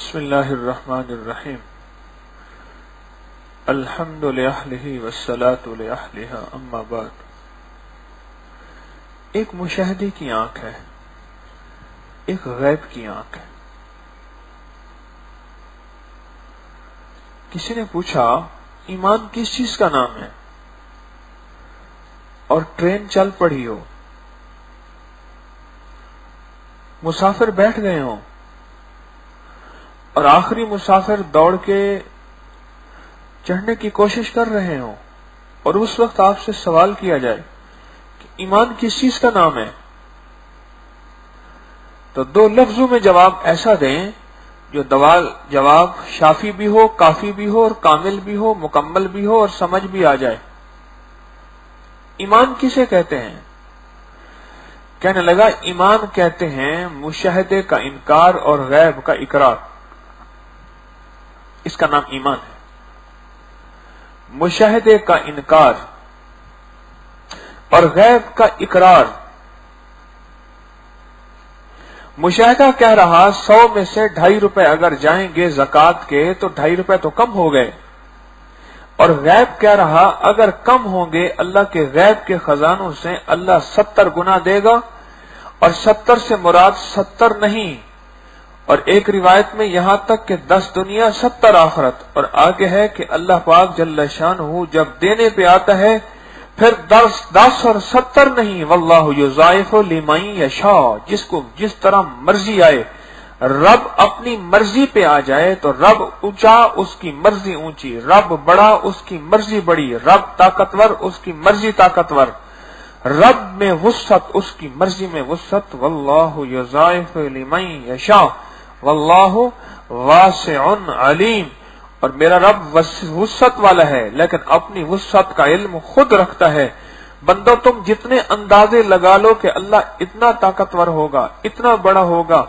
بسم اللہ الرحمن الرحیم الحمد للہ والصلاة لأہلہا اما بعد۔ ایک مشاہدے کی آنکھ ہے، ایک غیب کی آنکھ ہے۔ کسی نے پوچھا ایمان کس چیز کا نام ہے؟ اور ٹرین چل پڑی ہو، مسافر بیٹھ گئے ہوں اور آخری مسافر دوڑ کے چڑھنے کی کوشش کر رہے ہوں، اور اس وقت آپ سے سوال کیا جائے کہ ایمان کس چیز کا نام ہے، تو دو لفظوں میں جواب ایسا دیں جو جواب شافی بھی ہو، کافی بھی ہو، اور کامل بھی ہو، مکمل بھی ہو، اور سمجھ بھی آ جائے۔ ایمان کسے کہتے ہیں؟ کہنے لگا ایمان کہتے ہیں مشاہدے کا انکار اور غیب کا اقرار، اس کا نام ایمان ہے۔ مشاہدے کا انکار اور غیب کا اقرار۔ مشاہدہ کہہ رہا 100 میں سے 2.5 روپے اگر جائیں گے زکوٰۃ کے تو 2.5 روپے تو کم ہو گئے، اور غیب کہہ رہا اگر کم ہوں گے اللہ کے غیب کے خزانوں سے اللہ 70 گنا دے گا، اور 70 سے مراد 70 نہیں، اور ایک روایت میں یہاں تک کہ 10 دنیا 70 آخرت، اور آگے ہے کہ اللہ پاک جل شانہ جب دینے پہ آتا ہے پھر 10 اور 70 نہیں، واللہ یضاعف لمن یشاء، جس کو جس طرح مرضی آئے۔ رب اپنی مرضی پہ آ جائے تو رب اونچا، اس کی مرضی اونچی، رب بڑا، اس کی مرضی بڑی، رب طاقتور، اس کی مرضی طاقتور، رب میں وسعت، اس کی مرضی میں وسعت۔ واللہ یضاعف لمن یشاء واللہ واسع علیم، اور میرا رب وسعت والا ہے لیکن اپنی وسعت کا علم خود رکھتا ہے۔ بندو تم جتنے اندازے لگا لو کہ اللہ اتنا طاقتور ہوگا، اتنا بڑا ہوگا،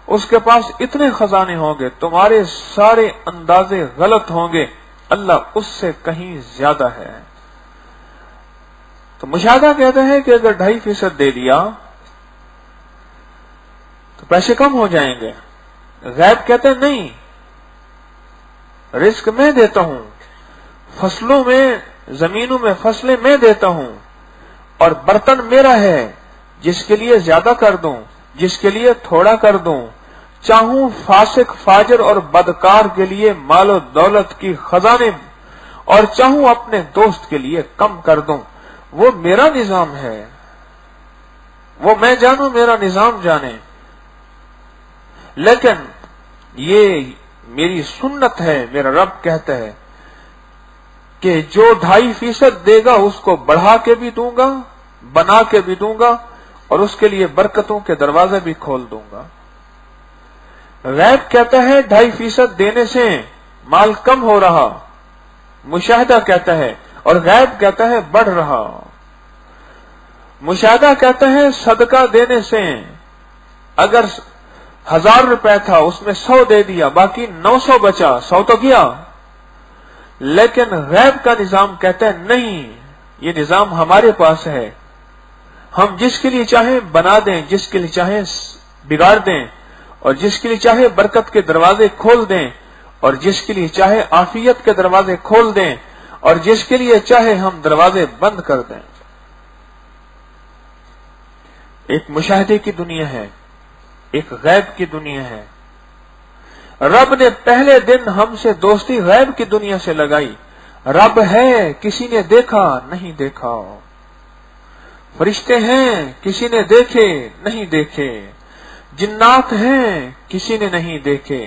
اس کے پاس اتنے خزانے ہوں گے، تمہارے سارے اندازے غلط ہوں گے، اللہ اس سے کہیں زیادہ ہے۔ تو مشاہدہ کہتا ہے کہ اگر 2.5% دے دیا تو پیسے کم ہو جائیں گے۔ غیب کہتے ہیں نہیں، رزق میں دیتا ہوں، فصلوں میں، زمینوں میں فصلیں میں دیتا ہوں، اور برتن میرا ہے، جس کے لیے زیادہ کر دوں، جس کے لیے تھوڑا کر دوں، چاہوں فاسق فاجر اور بدکار کے لیے مال و دولت کی خزانے، اور چاہوں اپنے دوست کے لیے کم کر دوں۔ وہ میرا نظام ہے، وہ میں جانوں، میرا نظام جانے، لیکن یہ میری سنت ہے۔ میرا رب کہتا ہے کہ جو 2.5% دے گا اس کو بڑھا کے بھی دوں گا، بنا کے بھی دوں گا، اور اس کے لیے برکتوں کے دروازے بھی کھول دوں گا۔ غیب کہتا ہے 2.5% دینے سے مال کم ہو رہا، مشاہدہ کہتا ہے، اور غیب کہتا ہے بڑھ رہا۔ مشاہدہ کہتا ہے صدقہ دینے سے اگر 1000 روپے تھا اس میں 100 دے دیا، باقی 900 بچا، 100 تو گیا۔ لیکن غیب کا نظام کہتا ہے نہیں، یہ نظام ہمارے پاس ہے، ہم جس کے لیے چاہیں بنا دیں، جس کے لیے چاہیں بگاڑ دیں، اور جس کے لیے چاہے برکت کے دروازے کھول دیں، اور جس کے لیے چاہے عافیت کے دروازے کھول دیں، اور جس کے لیے چاہے ہم دروازے بند کر دیں۔ ایک مشاہدے کی دنیا ہے، ایک غیب کی دنیا ہے۔ رب نے پہلے دن ہم سے دوستی غیب کی دنیا سے لگائی۔ رب ہے، کسی نے دیکھا نہیں دیکھا، فرشتے ہیں، کسی نے دیکھے نہیں دیکھے، جنات ہیں، کسی نے نہیں دیکھے،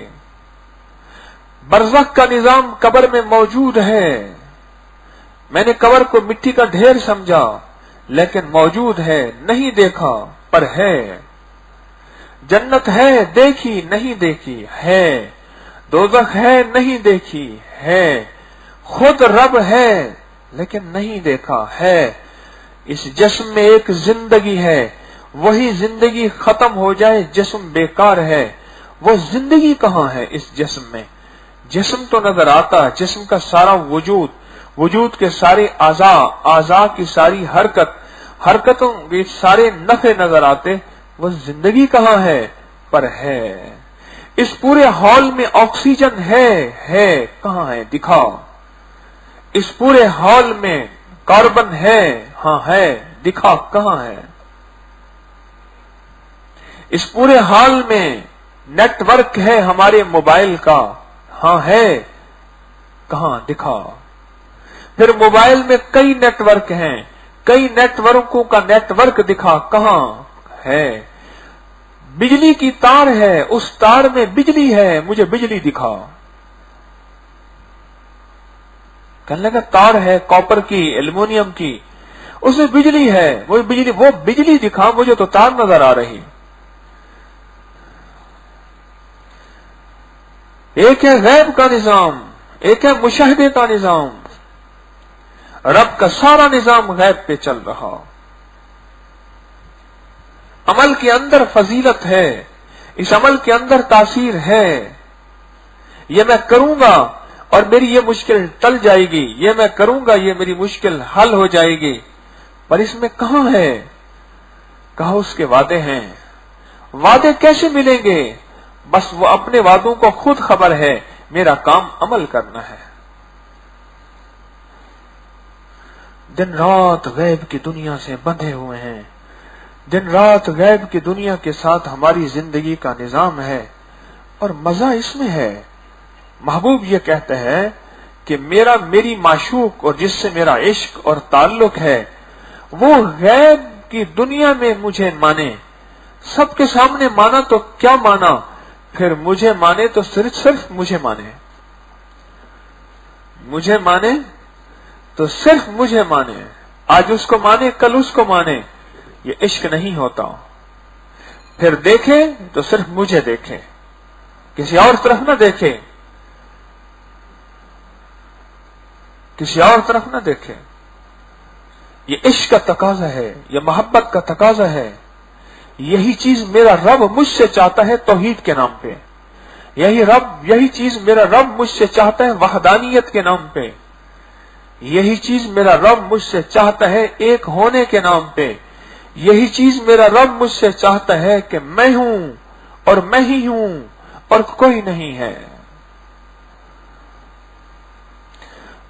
برزخ کا نظام قبر میں موجود ہے۔ میں نے قبر کو مٹی کا ڈھیر سمجھا لیکن موجود ہے، نہیں دیکھا پر ہے۔ جنت ہے، دیکھی نہیں دیکھی ہے، دوزخ ہے، نہیں دیکھی ہے، خود رب ہے لیکن نہیں دیکھا ہے۔ اس جسم میں ایک زندگی ہے، وہی زندگی ختم ہو جائے جسم بیکار ہے۔ وہ زندگی کہاں ہے اس جسم میں؟ جسم تو نظر آتا، جسم کا سارا وجود، وجود کے سارے اعضاء کی ساری حرکتوں کے سارے نفع نظر آتے، وہ زندگی کہاں ہے؟ پر ہے۔ इस पूरे हॉल में ऑक्सीजन है कहां है दिखाओ। इस पूरे हॉल में कार्बन है, हाँ है, दिखा कहां है। इस पूरे हॉल में नेटवर्क है हमारे मोबाइल का, हाँ है, कहां दिखा। फिर मोबाइल में कई नेटवर्क हैं, कई नेटवर्कों का नेटवर्क दिखा कहां है। बिजली की तार है, उस तार में बिजली है, मुझे बिजली दिखा। कहने लगा तार है कॉपर की, एल्युमिनियम की, उसमें बिजली है, वो बिजली दिखा, मुझे तो तार नजर आ रही। एक है गैब का निजाम, एक है मुशाहदे का निजाम। रब का सारा निजाम गैब पे चल रहा। अमल के अंदर फजीलत है, इस अमल के अंदर तासीर है। ये मैं करूंगा और मेरी ये मुश्किल टल जाएगी, ये मैं करूंगा ये मेरी मुश्किल हल हो जाएगी। पर इसमें कहां है? कहा उसके वादे हैं। वादे कैसे मिलेंगे? बस वो अपने वादों को खुद खबर है, मेरा काम अमल करना है। दिन रात गैब की दुनिया से बंधे हुए हैं, दिन रात गैब की दुनिया के साथ हमारी जिंदगी का निजाम है। और मजा इसमें है, महबूब ये कहते हैं कि मेरी माशूक और जिससे मेरा इश्क और ताल्लुक है वो गैब की दुनिया में मुझे माने। सबके सामने माना तो क्या माना, फिर मुझे माने तो सिर्फ मुझे माने, मुझे माने तो सिर्फ मुझे माने। आज उसको माने, कल उसको माने, ये इश्क नहीं होता। फिर देखे तो सिर्फ मुझे देखे, किसी और तरफ ना देखे, किसी और तरफ ना देखे। ये इश्क का तकाजा है, ये मोहब्बत का तकाजा है। यही चीज मेरा रब मुझसे चाहता है तौहीद के नाम पे। यही चीज मेरा रब मुझसे चाहता है वहदानियत के नाम पे। यही चीज मेरा रब मुझसे चाहता है एक होने के नाम पे। यही चीज मेरा रब मुझसे चाहता है कि मैं हूं और मैं ही हूं और कोई नहीं है।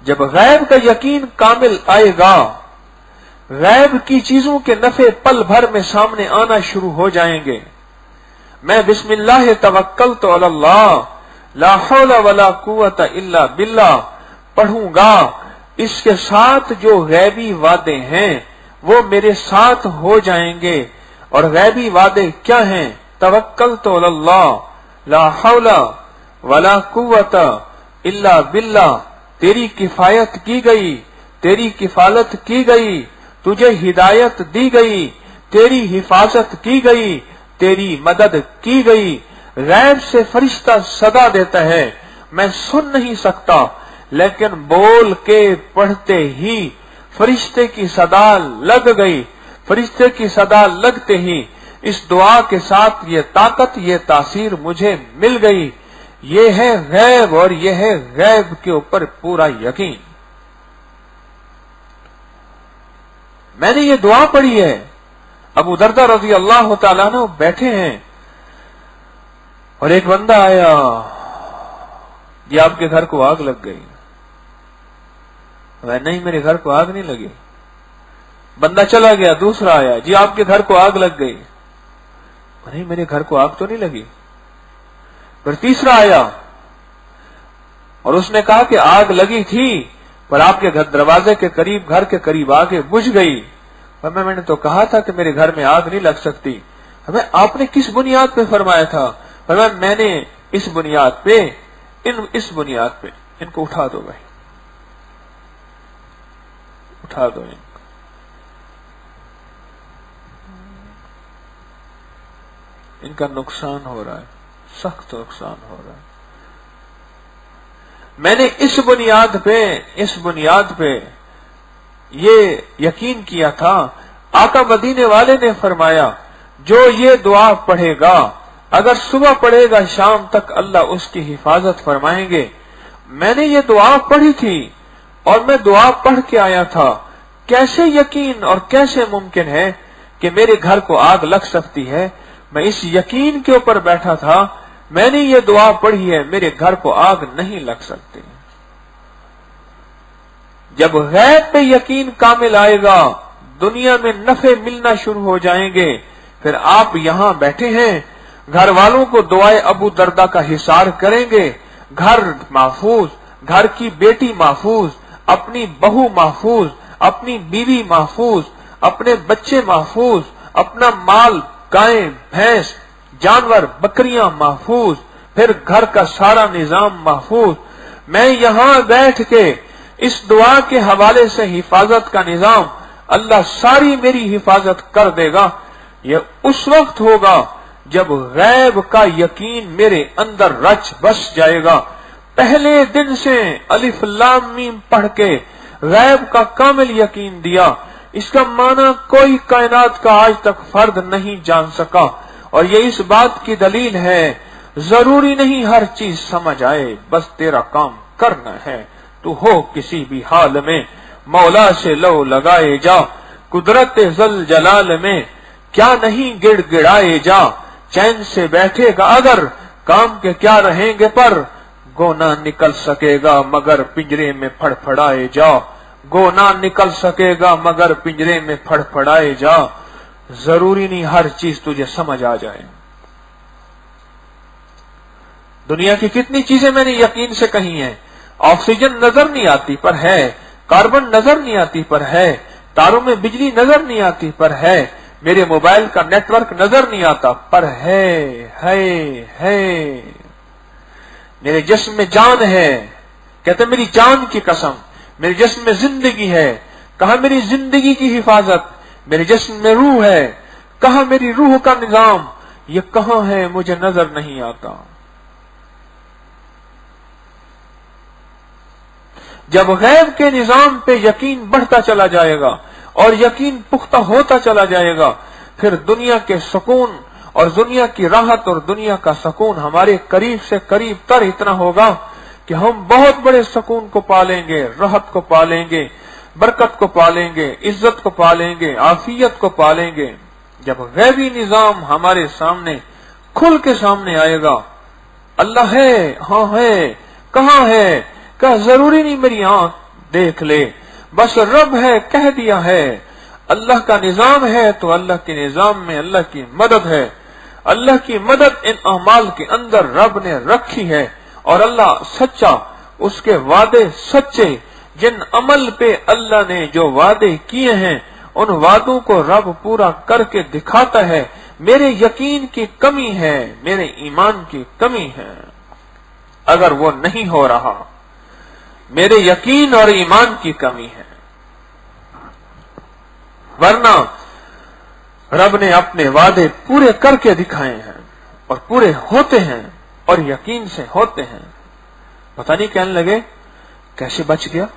जब गैब का यकीन कामिल आएगा, गैब की चीजों के नफे पल भर में सामने आना शुरू हो जाएंगे। मैं बिस्मिल्लाह तवक्कलतु अलल्लाह ला हौला वला कुव्वता इल्ला बिल्लाह पढ़ूंगा, इसके साथ जो गैबी वादे हैं वो मेरे साथ हो जाएंगे। और गैबी वादे क्या हैं? तवक्कलतु अलल्लाह ला हौला वला कुव्वता इल्ला बिल्लाह, तेरी किफायत की गई, तेरी किफालत की गई, तुझे हिदायत दी गई, तेरी हिफाजत की गई, तेरी मदद की गई। गैब से फरिश्ता सदा देता है, मैं सुन नहीं सकता, लेकिन बोल के पढ़ते ही फरिश्ते की सदा लग गई। फरिश्ते की सदा लगते ही इस दुआ के साथ ये ताकत, ये तासीर मुझे मिल गई। ये है गैब और ये है गैब के ऊपर पूरा यकीन। मैंने ये दुआ पढ़ी है। अबू दरदा रज़ी अल्लाह तआला अन्हु बैठे हैं और एक बंदा आया, ये आपके घर को आग लग गई। वह नहीं, मेरे घर को आग नहीं लगी। बंदा चला गया, दूसरा आया, जी आपके घर को आग लग गई। नहीं, मेरे घर को आग तो नहीं लगी। फिर तीसरा आया और उसने कहा कि आग लगी थी पर आपके घर दरवाजे के करीब, घर के करीब आके बुझ गई। पर मैंने तो कहा था कि मेरे घर में आग नहीं लग सकती। हमें आपने किस बुनियाद पे फरमाया था? पर मैंने इस बुनियाद पे, इस बुनियाद पे इनको उठा दो भाई, उठा दो इनको। इनका नुकसान हो रहा है, सख्त नुकसान हो रहा है। मैंने इस बुनियाद पे ये यकीन किया था। आका मदीने वाले ने फरमाया, जो ये दुआ पढ़ेगा, अगर सुबह पढ़ेगा शाम तक अल्लाह उसकी हिफाजत फरमाएंगे। मैंने ये दुआ पढ़ी थी और मैं दुआ पढ़ के आया था। कैसे यकीन और कैसे मुमकिन है कि मेरे घर को आग लग सकती है? मैं इस यकीन के ऊपर बैठा था मैंने ये दुआ पढ़ी है, मेरे घर को आग नहीं लग सकती। जब गैब पे यकीन कामिल आएगा, दुनिया में नफे मिलना शुरू हो जाएंगे। फिर आप यहां बैठे हैं, घर वालों को दुआए अबू दर्दा का हिसार करेंगे, घर महफूज, घर की बेटी महफूज, अपनी बहू महफूज, अपनी बीवी महफूज, अपने बच्चे महफूज, अपना माल, गायें, भैंस, जानवर, बकरियां महफूज, फिर घर का सारा निजाम महफूज। मैं यहां बैठ के इस दुआ के हवाले से हिफाजत का निजाम, अल्लाह सारी मेरी हिफाजत कर देगा। यह उस वक्त होगा जब गैब का यकीन मेरे अंदर रच बस जाएगा। पहले दिन से अलिफ लाम मीम पढ़ के गैब का कामिल यकीन दिया, इसका माना कोई कायनात का आज तक फर्द नहीं जान सका। और ये इस बात की दलील है, जरूरी नहीं हर चीज समझ आए, बस तेरा काम करना है। तू हो किसी भी हाल में, मौला से लो लगाए जा, कुदरत जल जलाल में क्या नहीं गिड़गिड़ाए जा। चैन से बैठेगा अगर, काम के क्या रहेंगे पर, गो ना निकल सकेगा मगर पिंजरे में फड़फड़ाए जा। गो ना निकल सकेगा मगर पिंजरे में फड़फड़ाए जा। जरूरी नहीं हर चीज तुझे समझ आ जाए। दुनिया की कितनी चीजें मैंने यकीन से कही हैं। ऑक्सीजन नजर नहीं आती पर है, कार्बन नजर नहीं आती पर है, तारों में बिजली नजर नहीं आती पर है, मेरे मोबाइल का नेटवर्क नजर नहीं आता पर है। मेरे जिस्म में जान है, कहते मेरी जान की कसम, मेरे जिस्म में जिंदगी है, कहा मेरी जिंदगी की हिफाजत। मेरे जिस्म में रूह है, कहा मेरी रूह का निजाम। ये कहां है मुझे नजर नहीं आता। जब गैब के निजाम पे यकीन बढ़ता चला जाएगा और यकीन पुख्ता होता चला जाएगा, फिर दुनिया के सुकून और दुनिया की राहत और दुनिया का सुकून हमारे करीब से करीब तर इतना होगा कि हम बहुत बड़े सुकून को पालेंगे, राहत को पालेंगे, बरकत को पालेंगे, इज्जत को पालेंगे, आफियत को पालेंगे। जब गैबी निजाम हमारे सामने खुल के सामने आएगा, अल्लाह है, हाँ है, कहाँ है, क्या जरूरी नहीं मेरी आंख देख ले, बस रब है कह दिया है। अल्लाह का निजाम है तो अल्लाह के निजाम में अल्लाह की मदद है। अल्लाह की मदद इन अमाल के अंदर रब ने रखी है और अल्लाह सच्चा, उसके वादे सच्चे। जिन अमल पे अल्लाह ने जो वादे किए हैं उन वादों को रब पूरा करके दिखाता है। मेरे यकीन की कमी है, मेरे ईमान की कमी है। अगर वो नहीं हो रहा, मेरे यकीन और ईमान की कमी है। वरना रब ने अपने वादे पूरे करके दिखाए हैं और पूरे होते हैं और यकीन से होते हैं। पता नहीं कहने लगे कैसे बच गया,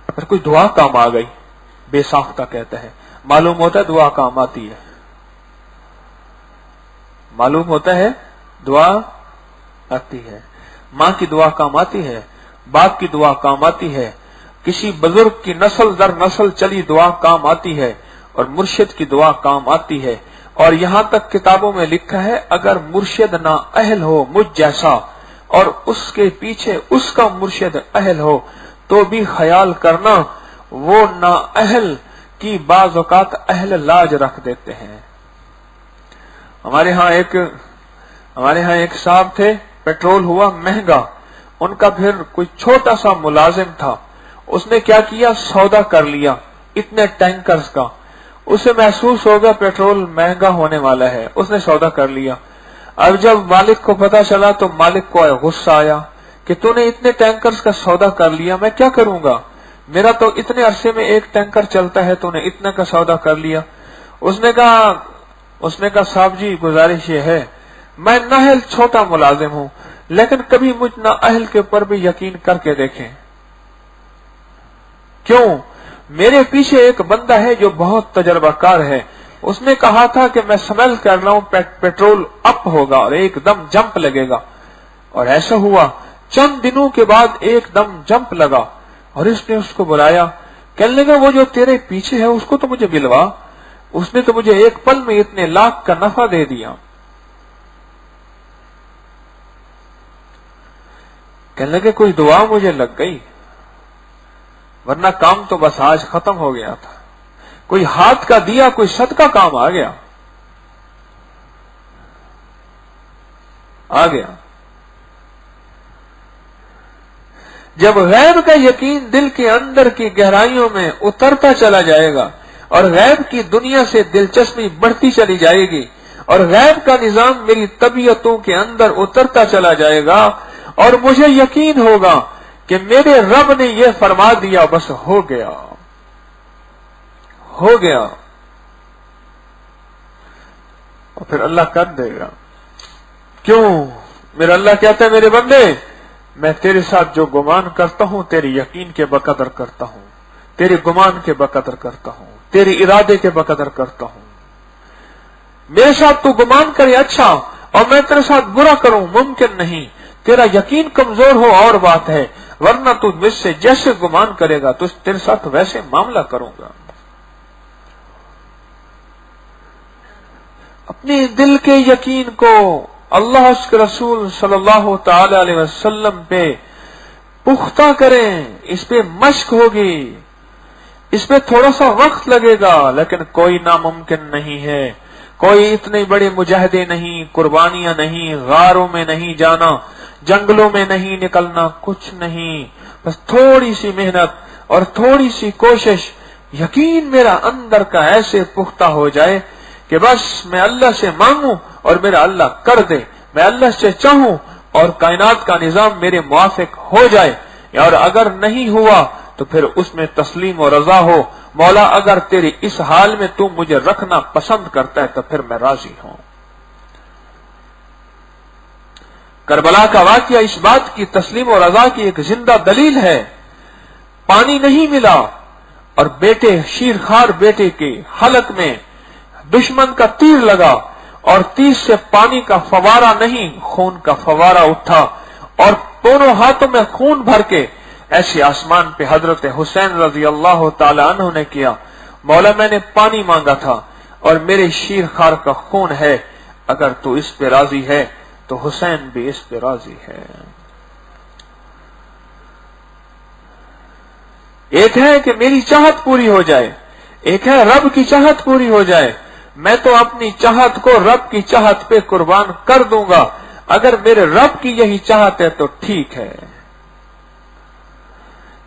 पर कोई दुआ काम आ गई, बेसाख्ता कहते हैं। मालूम होता है दुआ काम आती है, मालूम होता है दुआ आती है। मां की दुआ काम आती है, बाप की दुआ काम आती है, किसी बुजुर्ग की नस्ल दर नस्ल चली दुआ काम आती है और मुर्शिद की दुआ काम आती है। और यहां तक किताबों में लिखा है, अगर मुर्शिद ना अहल हो मुझ जैसा और उसके पीछे उसका मुर्शिद अहल हो तो भी ख्याल करना वो ना अहल की बाज़ औक़ात अहल लाज रख देते हैं। हमारे यहाँ एक साहब थे, पेट्रोल हुआ महंगा, उनका फिर कोई छोटा सा मुलाजिम था, उसने क्या किया, सौदा कर लिया इतने टैंकर्स का। उसे महसूस हो गया पेट्रोल महंगा होने वाला है, उसने सौदा कर लिया। अब जब मालिक को पता चला तो मालिक को गुस्सा आया कि तूने इतने टैंकर्स का सौदा कर लिया, मैं क्या करूंगा, मेरा तो इतने अरसे में एक टैंकर चलता है, तूने इतने का सौदा कर लिया। उसने कहा साहब जी गुजारिश ये है, मैं नाअहल छोटा मुलाजिम हूं, लेकिन कभी मुझ नाअहल के ऊपर भी यकीन करके देखें। क्यों? मेरे पीछे एक बंदा है जो बहुत तजर्बाकार है, उसने कहा था कि मैं स्मेल कर रहा हूं पेट्रोल अप होगा और एकदम जंप लगेगा, और ऐसा हुआ। चंद दिनों के बाद एकदम जंप लगा और इसने उसको बुलाया, कहने लगा वो जो तेरे पीछे है उसको तो मुझे मिलवा, उसने तो मुझे एक पल में इतने लाख का नफा दे दिया। کہنے لگے کوئی دعا مجھے لگ گئی، ورنہ کام تو بس آج ختم ہو گیا تھا، کوئی ہاتھ کا دیا، کوئی صدقہ کام آ گیا آ گیا۔ جب غیب کا یقین دل کے اندر کی گہرائیوں میں اترتا چلا جائے گا اور غیب کی دنیا سے دلچسپی بڑھتی چلی جائے گی اور غیب کا نظام میری طبیعتوں کے اندر اترتا چلا جائے گا اور مجھے یقین ہوگا کہ میرے رب نے یہ فرما دیا، بس ہو گیا ہو گیا، اور پھر اللہ کر دے گا۔ کیوں؟ میرا اللہ کہتا ہے میرے بندے، میں تیرے ساتھ جو گمان کرتا ہوں تیرے یقین کے بقدر کرتا ہوں، تیرے گمان کے بقدر کرتا ہوں، تیرے ارادے کے بقدر کرتا ہوں۔ میرے ساتھ تو گمان کرے اچھا اور میں تیرے ساتھ برا کروں ممکن نہیں۔ تیرا یقین کمزور ہو اور بات ہے، ورنہ تو مجھ سے جیسے گمان کرے گا تو تیرے ساتھ ویسے معاملہ کروں گا۔ اپنے دل کے یقین کو اللہ اس کے رسول صلی اللہ تعالی علیہ وسلم پہ پختہ کریں، اس پہ مشق ہوگی، اس پہ تھوڑا سا وقت لگے گا، لیکن کوئی ناممکن نہیں ہے، کوئی اتنے بڑے مجاہدے نہیں، قربانیاں نہیں، غاروں میں نہیں جانا، جنگلوں میں نہیں نکلنا، کچھ نہیں، بس تھوڑی سی محنت اور تھوڑی سی کوشش، یقین میرا اندر کا ایسے پختہ ہو جائے کہ بس میں اللہ سے مانگوں اور میرا اللہ کر دے، میں اللہ سے چاہوں اور کائنات کا نظام میرے موافق ہو جائے، اور اگر نہیں ہوا تو پھر اس میں تسلیم و رضا ہو، مولا اگر تیری اس حال میں تو مجھے رکھنا پسند کرتا ہے تو پھر میں راضی ہوں۔ کربلا کا واقعہ اس بات کی تسلیم و رضا کی ایک زندہ دلیل ہے۔ پانی نہیں ملا اور بیٹے شیرخوار بیٹے کے حلق میں دشمن کا تیر لگا اور تیر سے پانی کا فوارہ نہیں خون کا فوارہ اٹھا اور دونوں ہاتھوں میں خون بھر کے ایسے آسمان پہ حضرت حسین رضی اللہ تعالی عنہ نے کیا، مولا میں نے پانی مانگا تھا اور میرے شیرخوار کا خون ہے، اگر تو اس پہ راضی ہے تو حسین بھی اس پہ راضی ہے۔ ایک ہے کہ میری چاہت پوری ہو جائے، ایک ہے رب کی چاہت پوری ہو جائے۔ میں تو اپنی چاہت کو رب کی چاہت پہ قربان کر دوں گا، اگر میرے رب کی یہی چاہت ہے تو ٹھیک ہے۔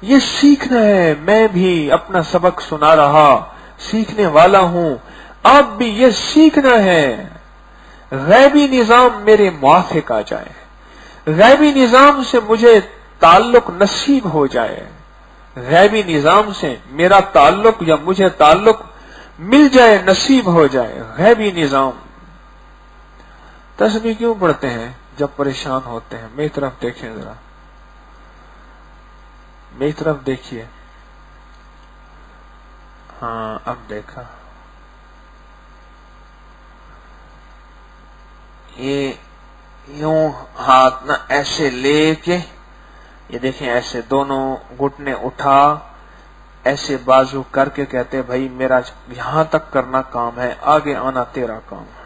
یہ سیکھنا ہے، میں بھی اپنا سبق سنا رہا سیکھنے والا ہوں، آپ بھی یہ سیکھنا ہے غیبی نظام میرے موافق آ جائے، غیبی نظام سے مجھے تعلق نصیب ہو جائے، غیبی نظام سے میرا تعلق یا مجھے تعلق مل جائے، نصیب ہو جائے، غیبی نظام۔ تسبیح کیوں پڑھتے ہیں جب پریشان ہوتے ہیں؟ میری طرف دیکھیں ذرا، میری طرف دیکھیے، ہاں اب دیکھا، یہ یوں ہاتھ نہ ایسے لے کے، یہ دیکھیں ایسے دونوں گھٹنے اٹھا، ایسے بازو کر کے کہتے بھائی میرا یہاں تک کرنا کام ہے، آگے آنا تیرا کام ہے۔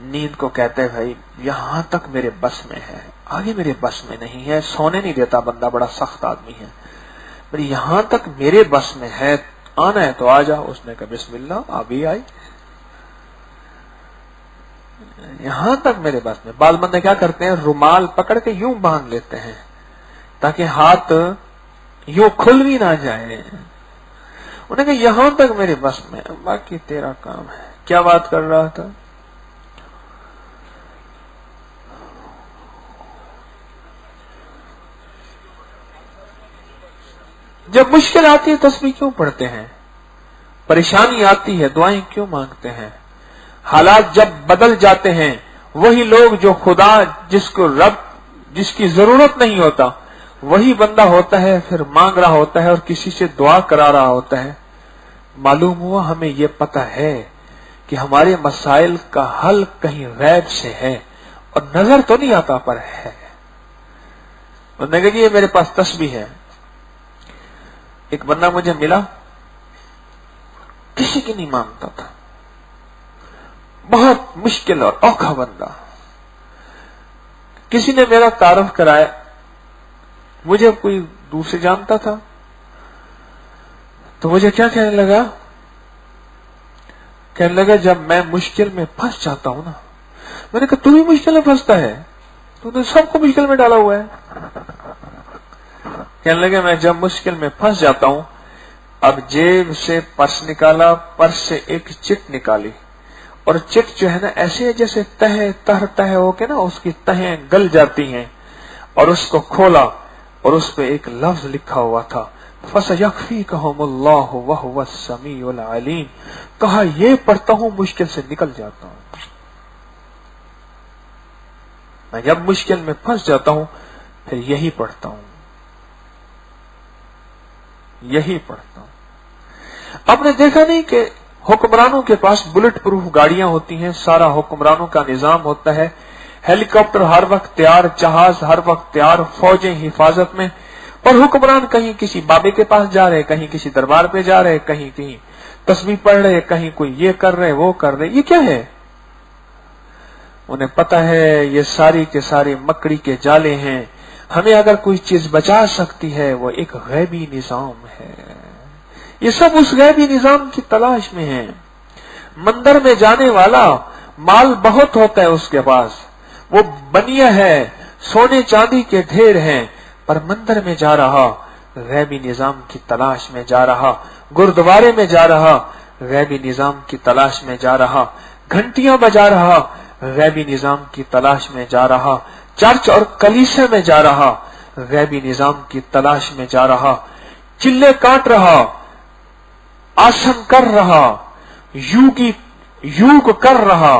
نیند کو کہتے بھائی یہاں تک میرے بس میں ہے، آگے میرے بس میں نہیں ہے۔ سونے نہیں دیتا بندہ، بڑا سخت آدمی ہے، پر یہاں تک میرے بس میں ہے، آنا ہے تو آ جا۔ اس نے کہا بسم اللہ، ابھی آئی، یہاں تک میرے بس میں۔ بعض بندے کیا کرتے ہیں، رومال پکڑ کے یوں باندھ لیتے ہیں تاکہ ہاتھ یوں کھل بھی نہ جائے۔ انہوں نے کہا یہاں تک میرے بس میں، باقی تیرا کام ہے۔ کیا بات کر رہا تھا؟ جب مشکل آتی ہے تسبیح کیوں پڑھتے ہیں؟ پریشانی آتی ہے دعائیں کیوں مانگتے ہیں؟ حالات جب بدل جاتے ہیں، وہی لوگ جو خدا جس کو رب جس کی ضرورت نہیں ہوتا وہی بندہ ہوتا ہے، پھر مانگ رہا ہوتا ہے اور کسی سے دعا کرا رہا ہوتا ہے۔ معلوم ہوا ہمیں یہ پتہ ہے کہ ہمارے مسائل کا حل کہیں غیب سے ہے اور نظر تو نہیں آتا پر ہے۔ بندے کہا کہ یہ میرے پاس تسبیح ہے۔ ایک بندہ مجھے ملا، کسی کی نہیں مانگتا تھا، بہت مشکل اور اوکھا بندہ، किसी ने मेरा तारुफ कराया, मुझे कोई दूर से जानता था, तो मुझे क्या कहने लगा जब मैं मुश्किल में फंस जाता हूं ना, मैंने कहा तू भी मुश्किल में फंसता है, तूने सबको मुश्किल में डाला हुआ है। कहने लगे मैं जब मुश्किल में फंस जाता हूं, अब जेब से पर्स निकाला, पर्स से एक चिट निकाली, और चिट जो है ना ऐसे जैसे तह होके ना उसकी तहें गल जाती हैं, और उसको खोला और उस पे एक लफ्ज लिखा हुआ था, फसयक्फीकहुमुल्लाहु वहुवस समीउल अलीम। कहा ये पढ़ता हूं मुश्किल से निकल जाता हूं। मैं जब मुश्किल में फंस जाता हूं फिर यही पढ़ता हूं। आपने देखा नहीं कि हुक्मरानों के पास बुलेट प्रूफ गाड़ियां होती हैं, सारा हुक्मरानों का निजाम होता है, हेलीकॉप्टर हर वक्त तैयार, जहाज हर वक्त तैयार, फौजें हिफाजत में, और हुक्मरान कहीं किसी बाबे के पास जा रहे, कहीं किसी दरबार पे जा रहे, कहीं कहीं तस्बीह पढ़ रहे, कहीं कोई ये कर रहे वो कर रहे। ये क्या है? उन्हें पता है ये सारी के सारी मकड़ी के जाले हैं। हमें अगर कोई चीज बचा सकती है वो एक गैबी निजाम है। ये सब उस गैबी निजाम की तलाश में है। मंदिर में जाने वाला माल बहुत होता है उसके पास, वो बनिया है, सोने चांदी के ढेर हैं, पर मंदिर में जा रहा गैबी निजाम की तलाश में जा रहा, गुरुद्वारे में जा रहा गैबी निजाम की तलाश में जा रहा, घंटियां बजा रहा गैबी निजाम की तलाश में जा रहा, चर्च और कलीसिया में जा रहा गैबी निजाम की तलाश में जा रहा, चिल्ले काट रहा, आसन कर रहा, यूग कर रहा,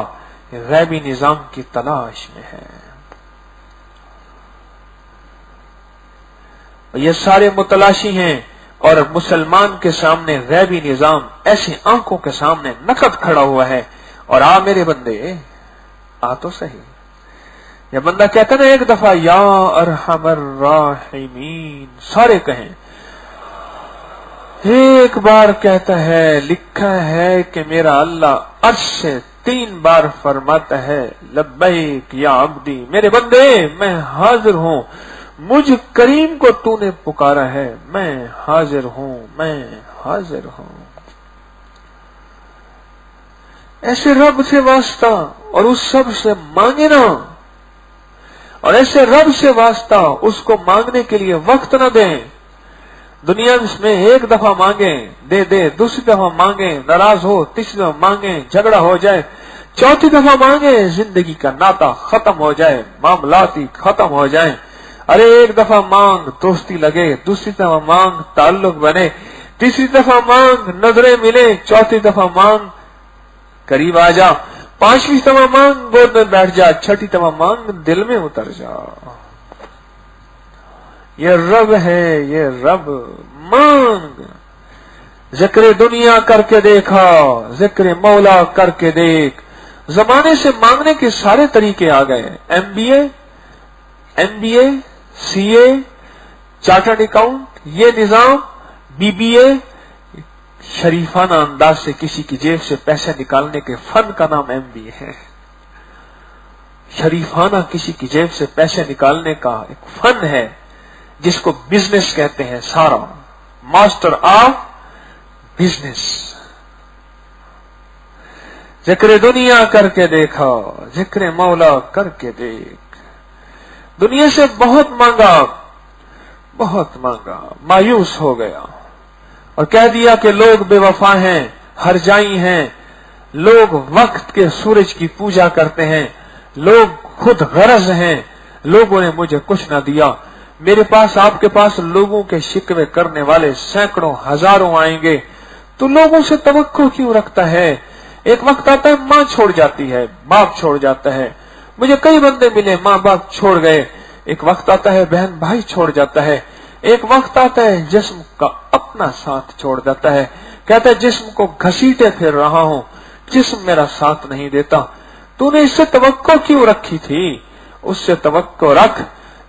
गैबी निजाम की तलाश में है। ये सारे मुतलाशी हैं, और मुसलमान के सामने गैबी निजाम ऐसी आंखों के सामने नकद खड़ा हुआ है। और आ मेरे बंदे आ तो सही। ये बंदा कहता ना एक दफा या अरहमर राहिमीन, सारे कहें। एक बार कहता है, लिखा है कि मेरा अल्लाह अर्श से 3 बार फरमाता है लब्बैक या अब्दी, मेरे बंदे मैं हाजिर हूं, मुझ करीम को तूने पुकारा है, मैं हाजिर हूं, मैं हाजिर हूं। ऐसे रब से वास्ता और उस सब से मांगे ना, और ऐसे रब से वास्ता उसको मांगने के लिए वक्त न दें। दुनिया में एक दफा मांगे दे दे, दूसरी दफा मांगे नाराज हो, तीसरी दफा मांगे झगड़ा हो जाए, चौथी दफा मांगे जिंदगी का नाता खत्म हो जाए, मामलात ही खत्म हो जाए। अरे एक दफा मांग दोस्ती लगे, दूसरी दफा मांग ताल्लुक बने, तीसरी दफा मांग नजरें मिले, चौथी दफा मांग करीब आ जा, 5वीं दफा मांग गोद में बैठ जा, 6ठी दफा मांग दिल में उतर जा। ये रब है, ये रब। मांग, जिक्र दुनिया करके देखा, जिक्र मौला करके देख। जमाने से मांगने के सारे तरीके आ गए। MBA, CA, चार्टर्ड अकाउंट, ये निजाम, BBA, शरीफाना अंदाज से किसी की जेब से पैसे निकालने के फन का नाम MBA है। शरीफाना किसी की जेब से पैसे निकालने का एक फन है जिसको बिजनेस कहते हैं। सारा मास्टर ऑफ बिजनेस। जिक्र दुनिया करके देखा, जिक्र मौला करके देख। दुनिया से बहुत मांगा, मायूस हो गया और कह दिया कि लोग बेवफा हैं, हरजाई हैं, लोग वक्त के सूरज की पूजा करते हैं, लोग खुद गरज हैं, लोगों ने मुझे कुछ न दिया। मेरे पास, आपके पास लोगों के शिकवे करने वाले सैकड़ों हजारों आएंगे, तो लोगों से तवक्को क्यों रखता है? एक वक्त आता है मां छोड़ जाती है, बाप छोड़ जाता है। मुझे कई बंदे मिले मां बाप छोड़ गए। एक वक्त आता है बहन भाई छोड़ जाता है। एक वक्त आता है जिस्म का अपना साथ छोड़ जाता है। कहता है जिस्म को घसीटे फिर रहा हूं, जिस्म मेरा साथ नहीं देता। तूने इससे तवक्को क्यों रखी थी? उससे तवक्को रख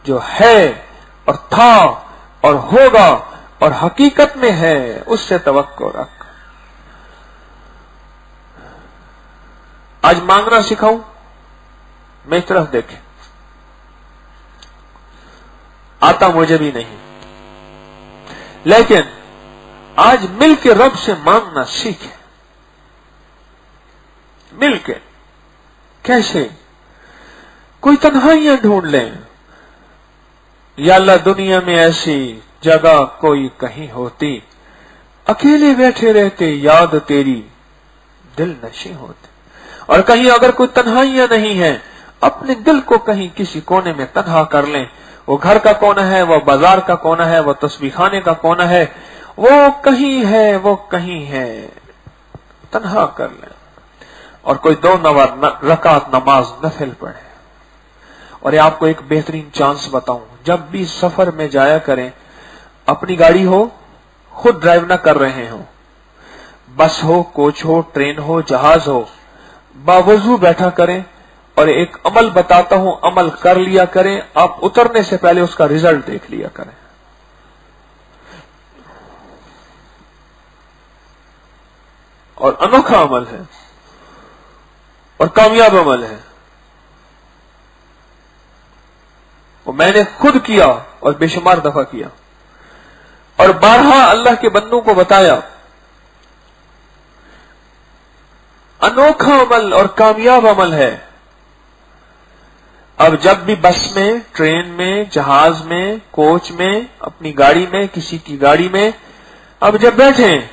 जो है और था और होगा और हकीकत में है, उससे तवक्को रख। आज मांगना सिखाऊं? मेरी तरफ देखें। आता मुझे भी नहीं, लेकिन आज मिल के रब से मांगना सीखें। मिल के कैसे? कोई तन्हाइयां ढूंढ लें, या अल्लाह दुनिया में ऐसी जगह कोई कहीं होती, अकेले बैठे रहते याद तेरी दिल नशी होते। और कहीं अगर कोई तन्हाइयां नहीं है, अपने दिल को कहीं किसी कोने में तन्हा कर लें। वो घर का कोना है, वो बाजार का कोना है, वो तस्बीह खाने का कोना है, वो कहीं है, वो कहीं है, तन्हा कर लें और कोई 2 रकात नमाज नफिल पढ़े। और ये आपको एक बेहतरीन चांस बताऊं, जब भी सफर में जाया करें, अपनी गाड़ी हो, खुद ड्राइव ना कर रहे हो, बस हो, कोच हो, ट्रेन हो, जहाज हो, बावजूद बैठा करें और एक अमल बताता हूं, अमल कर लिया करें। आप उतरने से पहले उसका रिजल्ट देख लिया करें। और अनोखा अमल है और कामयाब अमल है। वो मैंने खुद किया और बेशुमार दफा किया और बारहा अल्लाह के बंदों को बताया। अनोखा अमल और कामयाब अमल है। अब जब भी बस में, ट्रेन में, जहाज में, कोच में, अपनी गाड़ी में, किसी की गाड़ी में, अब जब बैठे,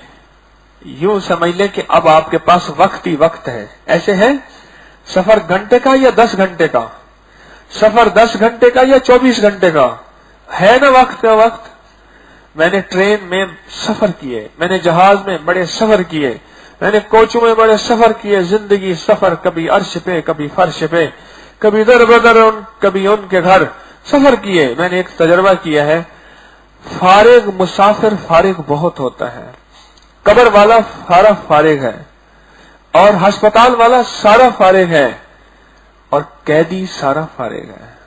यूं समझ लें कि अब आपके पास वक्त ही वक्त है। ऐसे है सफर घंटे का या 10 घंटे का, सफर 10 घंटे का या 24 घंटे का, है ना वक्त का वक्त। मैंने ट्रेन में सफर किए, मैंने जहाज में बड़े सफर किए, मैंने कोचों में बड़े सफर किए। जिंदगी सफर, कभी अर्श पे, कभी फर्श पे, कभी इधर बदर, कभी उनके घर सफर किए। मैंने एक तजर्बा किया है, फारिग मुसाफिर फारिग बहुत होता है। कब्र वाला सारा फारिग है और अस्पताल वाला सारा फारिग है और कैदी सारा फारिग है।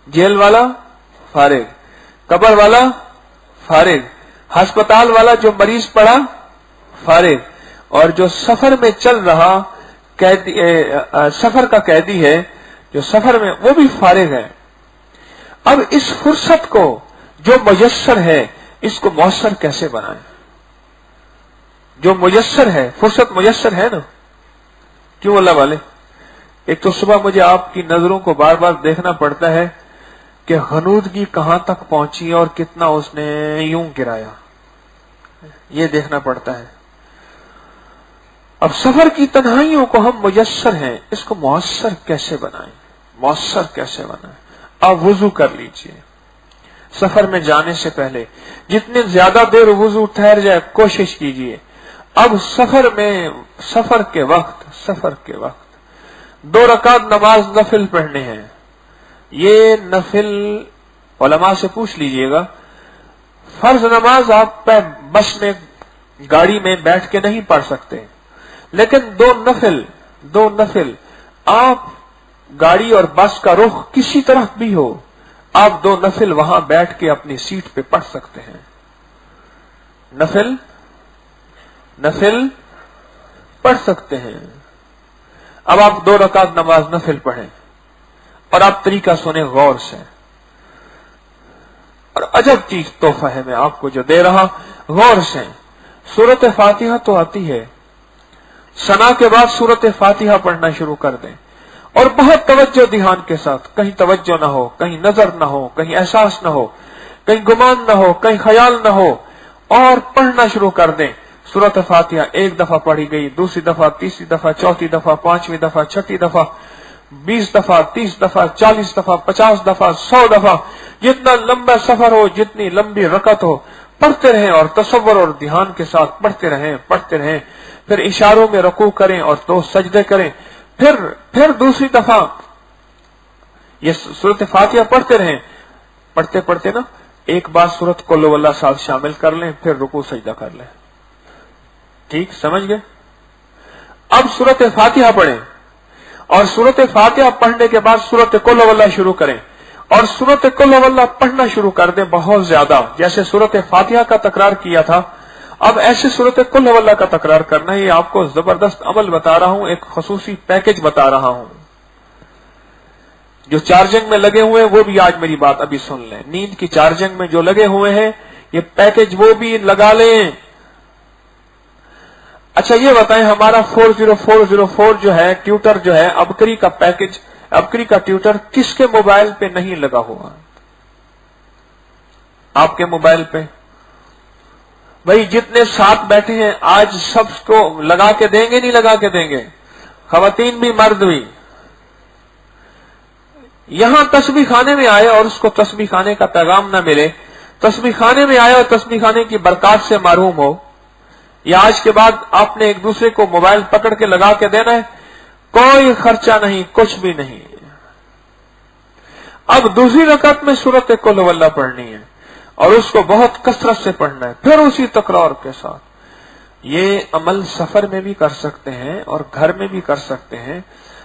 जेल वाला फारिग, कब्र वाला फारिग, अस्पताल वाला जो मरीज पड़ा फारिग, और जो सफर में चल रहा कैदी, सफर का कैदी है जो सफर में, वो भी फारिग है। अब इस फुर्सत को जो मुयस्सर है, इसको मौसर कैसे बनाएं? जो मुयस्सर है, फुर्सत मुयस्सर है ना, क्यों अल्लाह वाले? एक तो सुबह मुझे आपकी नजरों को बार बार देखना पड़ता है कि गनूदगी कहां तक पहुंची और कितना उसने यूं गिराया, ये देखना पड़ता है। अब सफर की तन्हाइयों को हम मुयस्सर हैं, इसको मौसर कैसे बनाएं? मौसर कैसे बनाएं? आप वुजू कर लीजिए सफर में जाने से पहले, जितने ज्यादा देर वुजू ठहर जाए कोशिश कीजिए। अब सफर में, सफर के वक्त 2 रकात नमाज नफिल पढ़ने हैं। ये नफिल उलमा से पूछ लीजिएगा, फर्ज नमाज आप बस में, गाड़ी में बैठ के नहीं पढ़ सकते, लेकिन 2 नफिल आप गाड़ी और बस का रुख किसी तरफ भी हो, आप 2 नफिल वहां बैठ के अपनी सीट पे पढ़ सकते हैं। नफिल पढ़ सकते हैं। अब आप 2 रकात नमाज नफिल पढ़ें और आप तरीका सुने गौर से। और अजब चीज तोहफा है मैं आपको जो दे रहा, गौर से। सूरत फातिहा तो आती है, सना के बाद सूरत फातिहा पढ़ना शुरू कर दें और बहुत तवज्जो ध्यान के साथ, कहीं तवज्जो ना हो, कहीं नजर ना हो, कहीं एहसास ना हो, कहीं गुमान ना हो, कहीं ख्याल ना हो, और पढ़ना शुरू कर दें। सूरत फातिहा 1 दफा पढ़ी गई, दूसरी दफा, तीसरी दफा, चौथी दफा, 5वीं दफा, 6ठी दफा, 20 दफा, 30 दफा, 40 दफा, 50 दफा, 100 दफा, जितना लंबा सफर हो, जितनी लंबी रकत हो, पढ़ते रहें और तसव्वुर और ध्यान के साथ पढ़ते रहें। फिर इशारों में रुकू करें और 2 सजदे करें। फिर दूसरी दफा ये सूरत फातिहा पढ़ते रहें। पढ़ते पढ़ते ना एक बार सूरत कुल हुवल्लाह साथ शामिल कर लें, फिर रुकू सजदा कर लें। ठीक समझ गए? अब सूरत फातिहा पढ़ें और सूरत फातिहा पढ़ने के बाद सूरत कुल हुवल्लाह शुरू करें और सूरत कुल हुवल्लाह पढ़ना शुरू कर दें बहुत ज्यादा। जैसे सूरत फातिहा का तकरार किया था, अब ऐसे सूरत कुल हुवल्लाह का तकरार करना है। ये आपको जबरदस्त अमल बता रहा हूं, एक खसूसी पैकेज बता रहा हूं। جو چارجنگ میں لگے ہوئے ہیں وہ بھی آج میری بات ابھی سن لیں. نیند کی چارجنگ میں جو لگے ہوئے ہیں یہ پیکج وہ بھی لگا لیں. اچھا یہ بتائیں ہمارا 40404 جو ہے ٹیوٹر جو ہے ابکری کا پیکج، ابکری کا ٹیوٹر کس کے موبائل پہ نہیں لگا ہوا؟ آپ کے موبائل پہ. بھائی جتنے ساتھ بیٹھے ہیں آج سب کو لگا کے دیں گے نہیں لگا کے دیں گے؟ خواتین بھی مرد بھی. یہاں تسبیح خانے میں آئے اور اس کو تسبیح خانے کا پیغام نہ ملے، تسبیح خانے میں آئے اور تسبیح خانے کی برکات سے محروم ہو، یا آج کے بعد آپ نے ایک دوسرے کو موبائل پکڑ کے لگا کے دینا ہے، کوئی خرچہ نہیں، کچھ بھی نہیں. اب دوسری رکعت میں سورۃ قل ہو اللہ پڑھنی ہے اور اس کو بہت کثرت سے پڑھنا ہے، پھر اسی تکرار کے ساتھ. یہ عمل سفر میں بھی کر سکتے ہیں اور گھر میں بھی کر سکتے ہیں.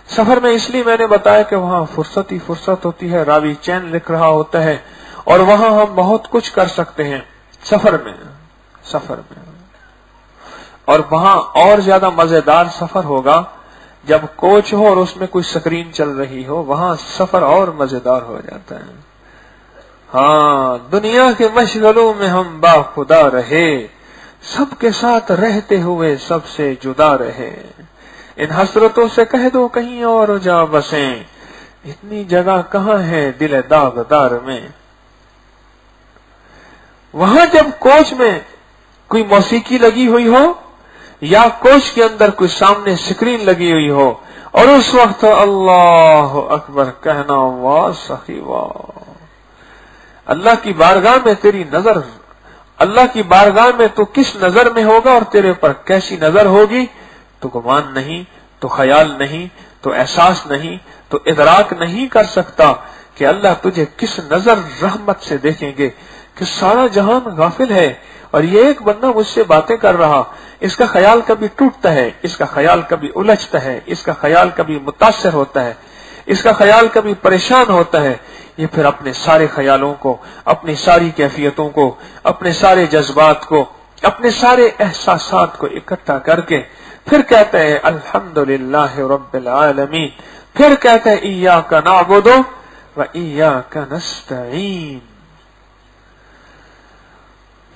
سفر میں اس لیے میں نے بتایا کہ وہاں فرصت ہی فرصت ہوتی ہے، راوی چین لکھ رہا ہوتا ہے اور وہاں ہم بہت کچھ کر سکتے ہیں سفر میں. اور وہاں اور زیادہ مزیدار سفر ہوگا جب کوچ ہو اور اس میں کوئی سکرین چل رہی ہو، وہاں سفر اور مزیدار ہو جاتا ہے. ہاں دنیا کے مشغلوں میں ہم با خدا رہے، سب کے ساتھ رہتے ہوئے سب سے جدا رہے. ان حسرتوں سے کہہ دو کہیں اور جا بسیں، اتنی جگہ کہاں ہے دل داغدار میں. وہاں جب کوچ میں کوئی موسیقی لگی ہوئی ہو یا کوچ کے اندر کوئی سامنے سکرین لگی ہوئی ہو اور اس وقت اللہ اکبر کہنا، واہ سخی واہ، اللہ کی بارگاہ میں تیری نظر، اللہ کی بارگاہ میں تو کس نظر میں ہوگا اور تیرے پر کیسی نظر ہوگی، تو گمان نہیں، تو خیال نہیں، تو احساس نہیں، تو ادراک نہیں کر سکتا کہ اللہ تجھے کس نظر رحمت سے دیکھیں گے کہ سارا جہان غافل ہے اور یہ ایک بندہ مجھ سے باتیں کر رہا. اس کا خیال کبھی ٹوٹتا ہے، اس کا خیال کبھی الجھتا ہے، اس کا خیال کبھی متاثر ہوتا ہے، اس کا خیال کبھی پریشان ہوتا ہے. یہ پھر اپنے سارے خیالوں کو، اپنی ساری کیفیتوں کو، اپنے سارے جذبات کو، اپنے سارے احساسات کو اکٹھا کر کے پھر کہتا ہے الحمدللہ رب العالمین، پھر کہتا ہے ایاک نعبد و ایاک نستعین.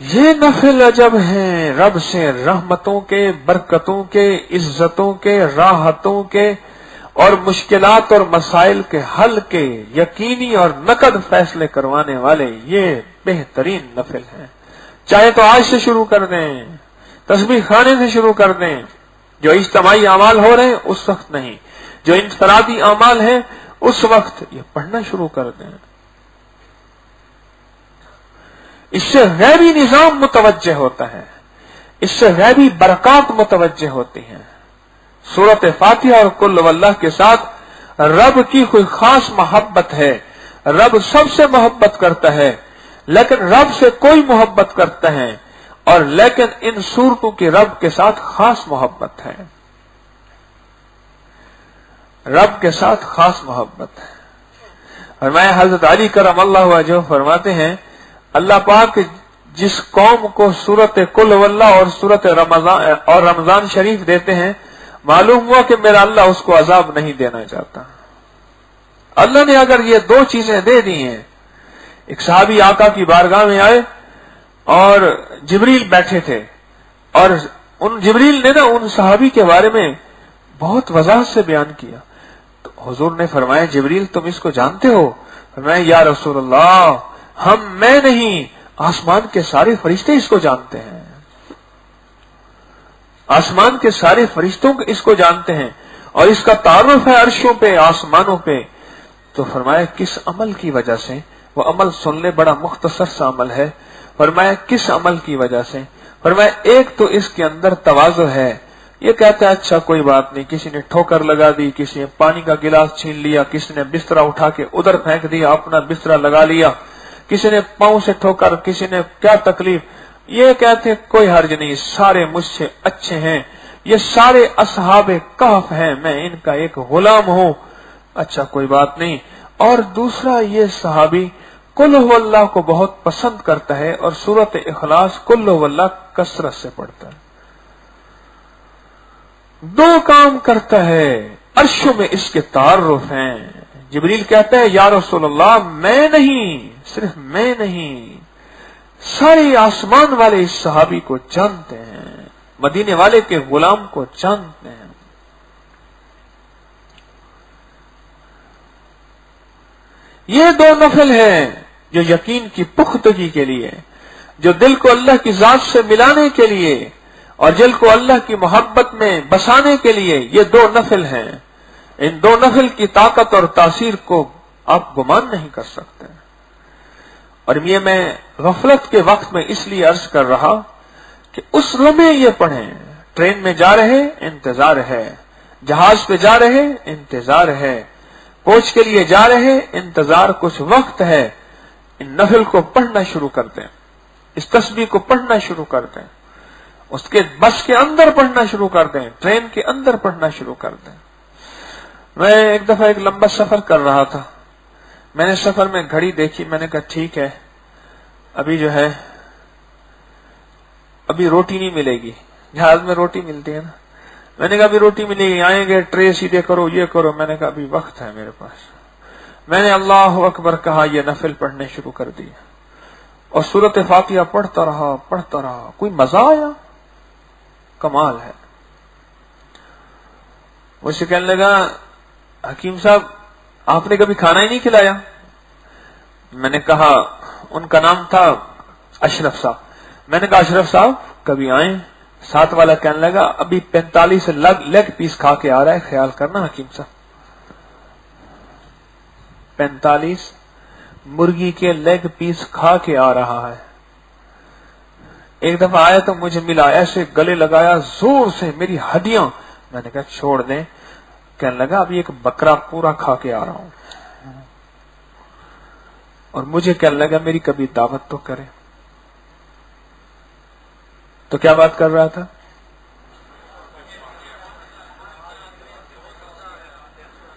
یہ نفل عجب ہیں رب سے رحمتوں کے، برکتوں کے، عزتوں کے، راحتوں کے اور مشکلات اور مسائل کے حل کے یقینی اور نقد فیصلے کروانے والے یہ بہترین نفل ہیں. چاہے تو آج سے شروع کر دیں، تسبیح خانے سے شروع کر دیں. جو اجتماعی اعمال ہو رہے ہیں اس وقت نہیں، جو انفرادی اعمال ہیں اس وقت یہ پڑھنا شروع کر دیں. اس سے غیبی نظام متوجہ ہوتا ہے، اس سے غیبی برکات متوجہ ہوتی ہیں. سورۃ فاتحہ اور قل واللہ کے ساتھ رب کی کوئی خاص محبت ہے. رب سب سے محبت کرتا ہے لیکن رب سے کوئی محبت کرتا ہے، اور لیکن ان صورتوں کی رب کے ساتھ خاص محبت ہے. رب کے ساتھ خاص محبت ہے. اور میں حضرت علی کرم اللہ وجہہ فرماتے ہیں اللہ پاک جس قوم کو سورۃ قل واللہ اور سورۃ رمضان شریف دیتے ہیں، معلوم ہوا کہ میرا اللہ اس کو عذاب نہیں دینا چاہتا. اللہ نے اگر یہ دو چیزیں دے دی ہیں. ایک صحابی آقا کی بارگاہ میں آئے اور جبریل بیٹھے تھے اور ان جبریل نے ان صحابی کے بارے میں بہت وضاحت سے بیان کیا. تو حضور نے فرمایا جبریل تم اس کو جانتے ہو؟ فرمایا یا رسول اللہ میں نہیں، آسمان کے سارے فرشتے اس کو جانتے ہیں، آسمان کے سارے فرشتوں اس کو جانتے ہیں اور اس کا تعارف ہے عرشوں پہ، آسمانوں پہ. تو فرمایا کس عمل کی وجہ سے؟ وہ عمل سن لے، بڑا مختصر سا عمل ہے. فرمایا کس عمل کی وجہ سے؟ فرمایا ایک تو اس کے اندر تواضع ہے. یہ کہتا ہے اچھا کوئی بات نہیں، کسی نے ٹھوکر لگا دی، کسی نے پانی کا گلاس چھین لیا، کسی نے بسترا اٹھا کے ادھر پھینک دیا، اپنا بسترا لگا لیا، کسی نے پاؤں سے ٹھوکر، کسی نے کیا تکلیف. یہ کہتے کوئی حرج نہیں، سارے مجھ سے اچھے ہیں، یہ سارے اصحاب کہف ہیں، میں ان کا ایک غلام ہوں. اچھا کوئی بات نہیں. اور دوسرا یہ صحابی قل هو اللہ کو بہت پسند کرتا ہے اور سورۃ اخلاص قل هو اللہ کثرت سے پڑھتا ہے. دو کام کرتا ہے، عرشوں میں اس کے تعارف ہیں، جبریل کہتا ہے یا رسول اللہ میں نہیں، صرف میں نہیں، سارے آسمان والے اس صحابی کو جانتے ہیں، مدینے والے کے غلام کو جانتے ہیں۔ یہ دو نفل ہیں جو یقین کی پختگی کے لیے، جو دل کو اللہ کی ذات سے ملانے کے لیے اور دل کو اللہ کی محبت میں بسانے کے لیے، یہ دو نفل ہیں۔ ان دو نفل کی طاقت اور تاثیر کو آپ گمان نہیں کر سکتے۔ اور یہ میں غفلت کے وقت میں اس لیے عرض کر رہا کہ اس لمحے یہ پڑھیں، ٹرین میں جا رہے انتظار ہے، جہاز پہ جا رہے انتظار ہے، کوچ کے لیے جا رہے انتظار، کچھ وقت ہے، ان نفل کو پڑھنا شروع کر دیں، اس تسبیح کو پڑھنا شروع کر دیں، اس کے بس کے اندر پڑھنا شروع کر دیں، ٹرین کے اندر پڑھنا شروع کر دیں۔ میں ایک دفعہ ایک لمبا سفر کر رہا تھا، میں نے سفر میں گھڑی دیکھی، میں نے کہا ٹھیک ہے ابھی جو ہے ابھی روٹی نہیں ملے گی، جہاز میں روٹی ملتی ہے نا، میں نے کہا ابھی روٹی ملے گی، آئیں گے ٹرے سیدھے کرو یہ کرو، میں نے کہا ابھی وقت ہے میرے پاس۔ میں نے اللہ اکبر کہا، یہ نفل پڑھنے شروع کر دیا اور سورۃ فاتحہ پڑھتا رہا، کوئی مزہ آیا، کمال ہے۔ مجھ سے کہنے لگا حکیم صاحب آپ نے کبھی کھانا ہی نہیں کھلایا؟ میں نے کہا، ان کا نام تھا اشرف صاحب، میں نے کہا اشرف صاحب کبھی آئیں؟ ساتھ والا کہنے لگا ابھی 45 لیگ پیس کھا کے آ رہا ہے، خیال کرنا حکیم صاحب، 45 مرغی کے لیگ پیس کھا کے آ رہا ہے۔ ایک دفعہ آیا تو مجھے ملا، ایسے گلے لگایا زور سے، میری ہڈیاں، میں نے کہا چھوڑ دیں، کہنے لگا ابھی ایک بکرا پورا کھا کے آ رہا ہوں، اور مجھے کہنے لگا میری کبھی دعوت تو کرے۔ تو کیا بات کر رہا تھا؟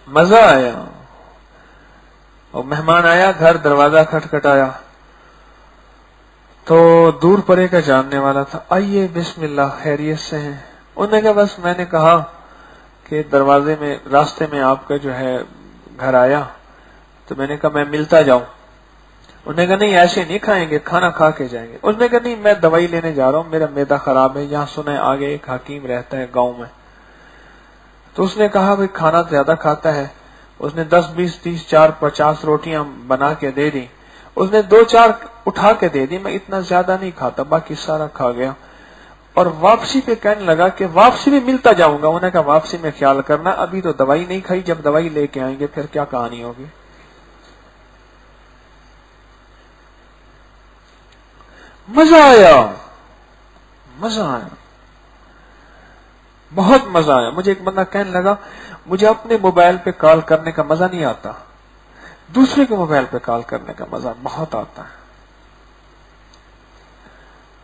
مزہ آیا، اور مہمان آیا گھر، دروازہ کھٹکھٹایا تو دور پرے کا جاننے والا تھا، آئیے بسم اللہ، خیریت سے ہیں؟ انہوں نے کہا بس میں نے کہا کہ دروازے میں راستے میں آپ کا جو ہے گھر آیا تو میں نے کہا میں ملتا جاؤں۔ انہوں نے کہا نہیں ایسے نہیں کھائیں گے، کھانا کھا کے جائیں گے۔ اس نے کہا نہیں میں دوائی لینے جا رہا ہوں، میرا معدہ خراب ہے، یہاں سنا ہے آگے ایک حکیم رہتا ہے گاؤں میں۔ تو اس نے کہا بھائی کھانا زیادہ کھاتا ہے، اس نے 10 20 30 4 50 روٹیاں بنا کے دے دی، اس نے 2 4 اٹھا کے دے دی، میں اتنا زیادہ نہیں کھاتا، باقی سارا کھا گیا، اور واپسی پہ کہنے لگا کہ واپسی میں ملتا جاؤں گا۔ انہوں نے کہا واپسی میں خیال کرنا، ابھی تو دوائی نہیں کھائی، جب دوائی لے کے آئیں گے پھر کیا کہانی ہوگی۔ مزہ آیا، مزہ آیا، بہت مزہ آیا۔ مجھے ایک بندہ کہنے لگا مجھے اپنے موبائل پہ کال کرنے کا مزہ نہیں آتا، دوسرے کے موبائل پہ کال کرنے کا مزہ بہت آتا ہے،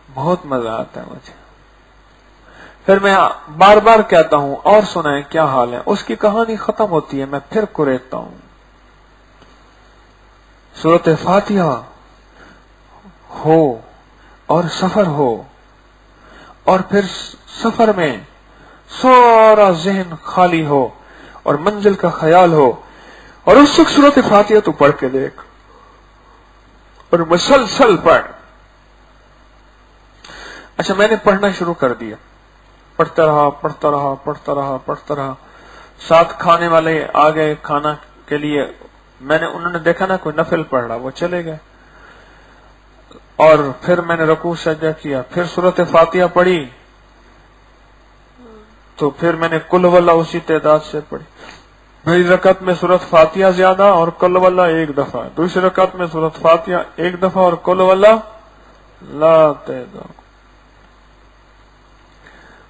بہت مزہ آتا ہے مجھے۔ پھر میں بار بار کہتا ہوں اور سنائیں کیا حال ہے، اس کی کہانی ختم ہوتی ہے، میں پھر کوریدتا ہوں۔ سورۃ فاتحہ ہو اور سفر ہو، اور پھر سفر میں سارا ذہن خالی ہو اور منزل کا خیال ہو، اور اس وقت سورۃ فاتحہ تو پڑھ کے دیکھ، اور مسلسل پڑھ۔ اچھا میں نے پڑھنا شروع کر دیا، پڑھتا رہا، ساتھ کھانے والے آ گئے کھانا کے لیے، انہوں نے دیکھا نا کوئی نفل پڑھ رہا، وہ چلے گئے، اور پھر میں نے رکوع سجدہ کیا، پھر سورۃ فاتحہ پڑھی، تو پھر میں نے قل واللہ اسی تعداد سے پڑھی۔ پہلی رکعت میں سورۃ فاتحہ زیادہ اور قل واللہ ایک دفعہ، دوسری رکعت میں سورۃ فاتحہ ایک دفعہ اور قل واللہ لا تعداد،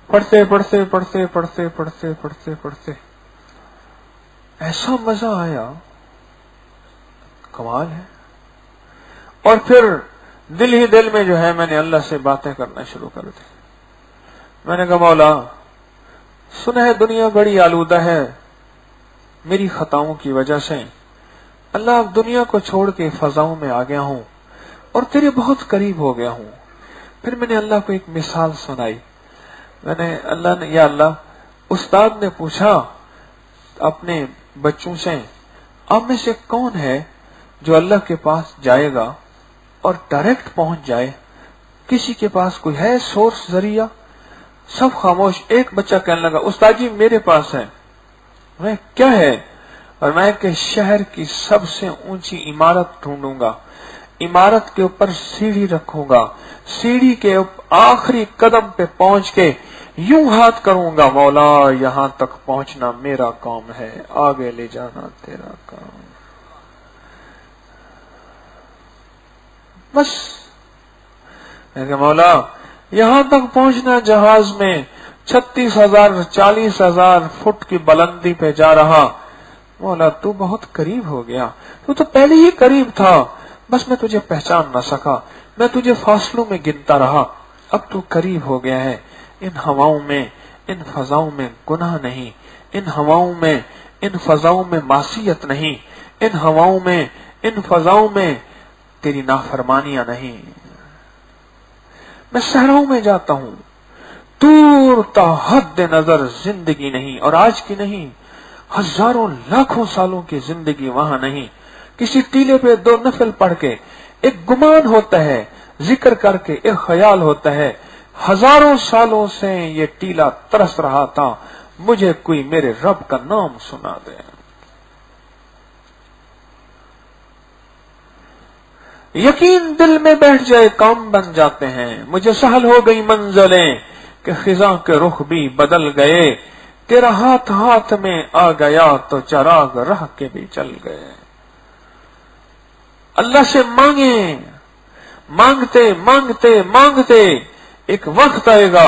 پڑھتے ایسا مزہ آیا، کمال ہے۔ اور پھر دل ہی دل میں جو ہے میں نے اللہ سے باتیں کرنا شروع کر دی۔ میں نے کہا مولا سنا ہے دنیا بڑی آلودہ ہے میری خطاؤں کی وجہ سے، اللہ اب دنیا کو چھوڑ کے فضاؤں میں آ گیا ہوں اور تیرے بہت قریب ہو گیا ہوں۔ پھر میں نے اللہ کو ایک مثال سنائی، یا اللہ استاد نے پوچھا اپنے بچوں سے आप में से कौन है जो अल्लाह के पास जाएगा और डायरेक्ट पहुंच जाए? किसी के पास कोई है सोर्स, जरिया? सब खामोश। एक बच्चा कहने लगा, उस्ताद जी मेरे पास है। मैं, क्या है? और मैं कि शहर की सबसे ऊंची इमारत ढूंढूंगा, इमारत के ऊपर सीढ़ी रखूंगा, सीढ़ी के आखिरी कदम पे पहुंच के यूं हाथ करूंगा, मौला यहां तक पहुंचना मेरा काम है, आगे ले जाना तेरा काम। बस मौला यहां तक पहुंचना जहाज में 36,000 40,000 फुट की बुलंदी पे जा रहा। मौला तू बहुत करीब हो गया, तू तो पहले ही करीब था, बस मैं तुझे पहचान न सका, मैं तुझे फासलों में गिनता रहा, अब तू करीब हो गया है। इन हवाओं में, इन फजाओं में गुनाह नहीं, इन हवाओं में, इन फजाओं में मासियत नहीं, इन हवाओं में, इन फजाओं में तेरी नाफरमानियां नहीं। मैं सहराओं में जाता हूं, दूर ता हद नजर जिंदगी नहीं, और आज की नहीं, हजारों लाखों सालों की जिंदगी वहां नहीं। किसी टीले पे 2 नफल पढ़ के एक गुमान होता है, जिक्र करके एक ख्याल होता है, हजारों सालों से ये टीला तरस रहा था, मुझे कोई मेरे रब का नाम सुना दे। यकीन दिल में बैठ जाए, काम बन जाते हैं। मुझे सहल हो गई मंजिलें कि खिजा के रुख भी बदल गए, तेरा हाथ हाथ में आ गया तो चराग रह के भी चल गए। अल्लाह से मांगे, मांगते मांगते मांगते एक वक्त आएगा,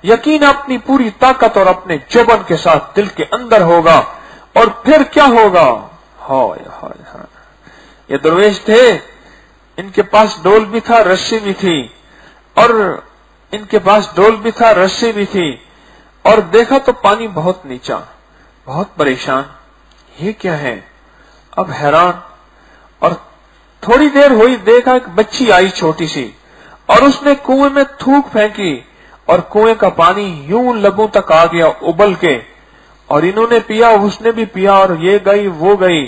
यकीन अपनी पूरी ताकत और अपने जुबान के साथ दिल के अंदर होगा, और फिर क्या होगा? हाय हाय हाय। ये दरवेश थे, इनके पास डोल भी था, रस्सी भी थी, और इनके पास डोल भी था, रस्सी भी थी, और देखा तो पानी बहुत नीचा, बहुत परेशान, ये क्या है? अब हैरान। और थोड़ी देर हुई, देखा एक बच्ची आई छोटी सी, और उसने कुएं में थूक फेंकी, और कुएं का पानी यूं लबों तक आ गया उबल के, और इन्होंने पिया, उसने भी पिया, और ये गई वो गई।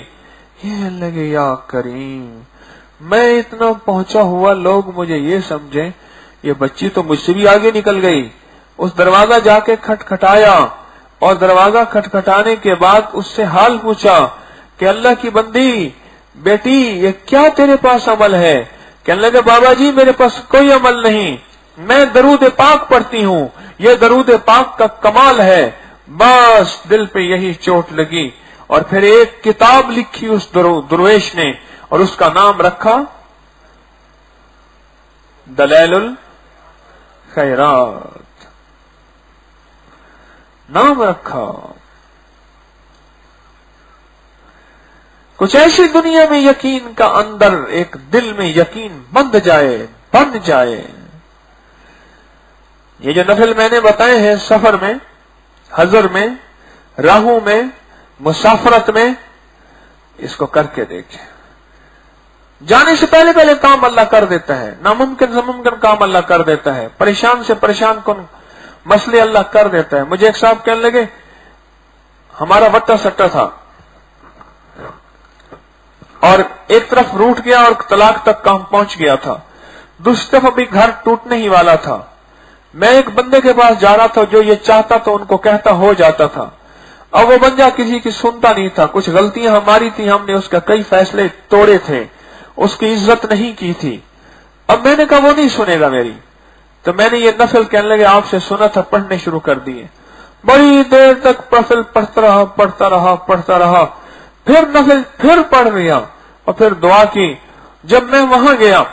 ये लगे या करीम, मैं इतना पहुंचा हुआ, लोग मुझे ये समझे ये बच्ची तो मुझसे भी आगे निकल गई। उस दरवाजा जाके खटखटाया, और दरवाजा खटखटाने के बाद उससे हाल पूछा कि अल्लाह की बंदी, बेटी ये क्या तेरे पास अमल है? कहने लगे, बाबा जी मेरे पास कोई अमल नहीं, मैं दरूद पाक पढ़ती हूँ, ये दरूद पाक का कमाल है। बस दिल पे यही चोट लगी, और फिर एक किताब लिखी उस दरवेश ने, और उसका नाम रखा दलाइलुल खैरात, नाम रखा। कुछ ऐसी दुनिया में यकीन का अंदर एक दिल में यकीन बन जाए। ये जो नफल मैंने बताए हैं, सफर में, हजर में, राहों में, मुसाफरत में, इसको करके देखें। जाने से पहले पहले काम अल्लाह कर देता है, नामुमकिन से मुमकिन काम अल्लाह कर देता है, परेशान से परेशान कौन मसले अल्लाह कर देता है। मुझे एक साहब कहने लगे, हमारा वट्टा सट्टा था, और एक तरफ रूठ गया और तलाक तक काम पहुंच गया था, दूसरी तरफ अभी घर टूटने ही वाला था। मैं एक बंदे के पास जा रहा था, जो ये चाहता तो उनको कहता हो जाता था। अब वो बंदा किसी की सुनता नहीं था, कुछ गलतियां हमारी थी, हमने उसका कई फैसले तोड़े थे, उसकी इज्जत नहीं की थी। अब मैंने कहा वो नहीं सुनेगा मेरी, तो मैंने ये नफल कहने लगे आपसे सुना था, पढ़ने शुरू कर दिए। बड़ी देर तक नफल पढ़ता रहा, फिर नफल फिर पढ़ लिया, और फिर दुआ की। जब मैं वहां गया,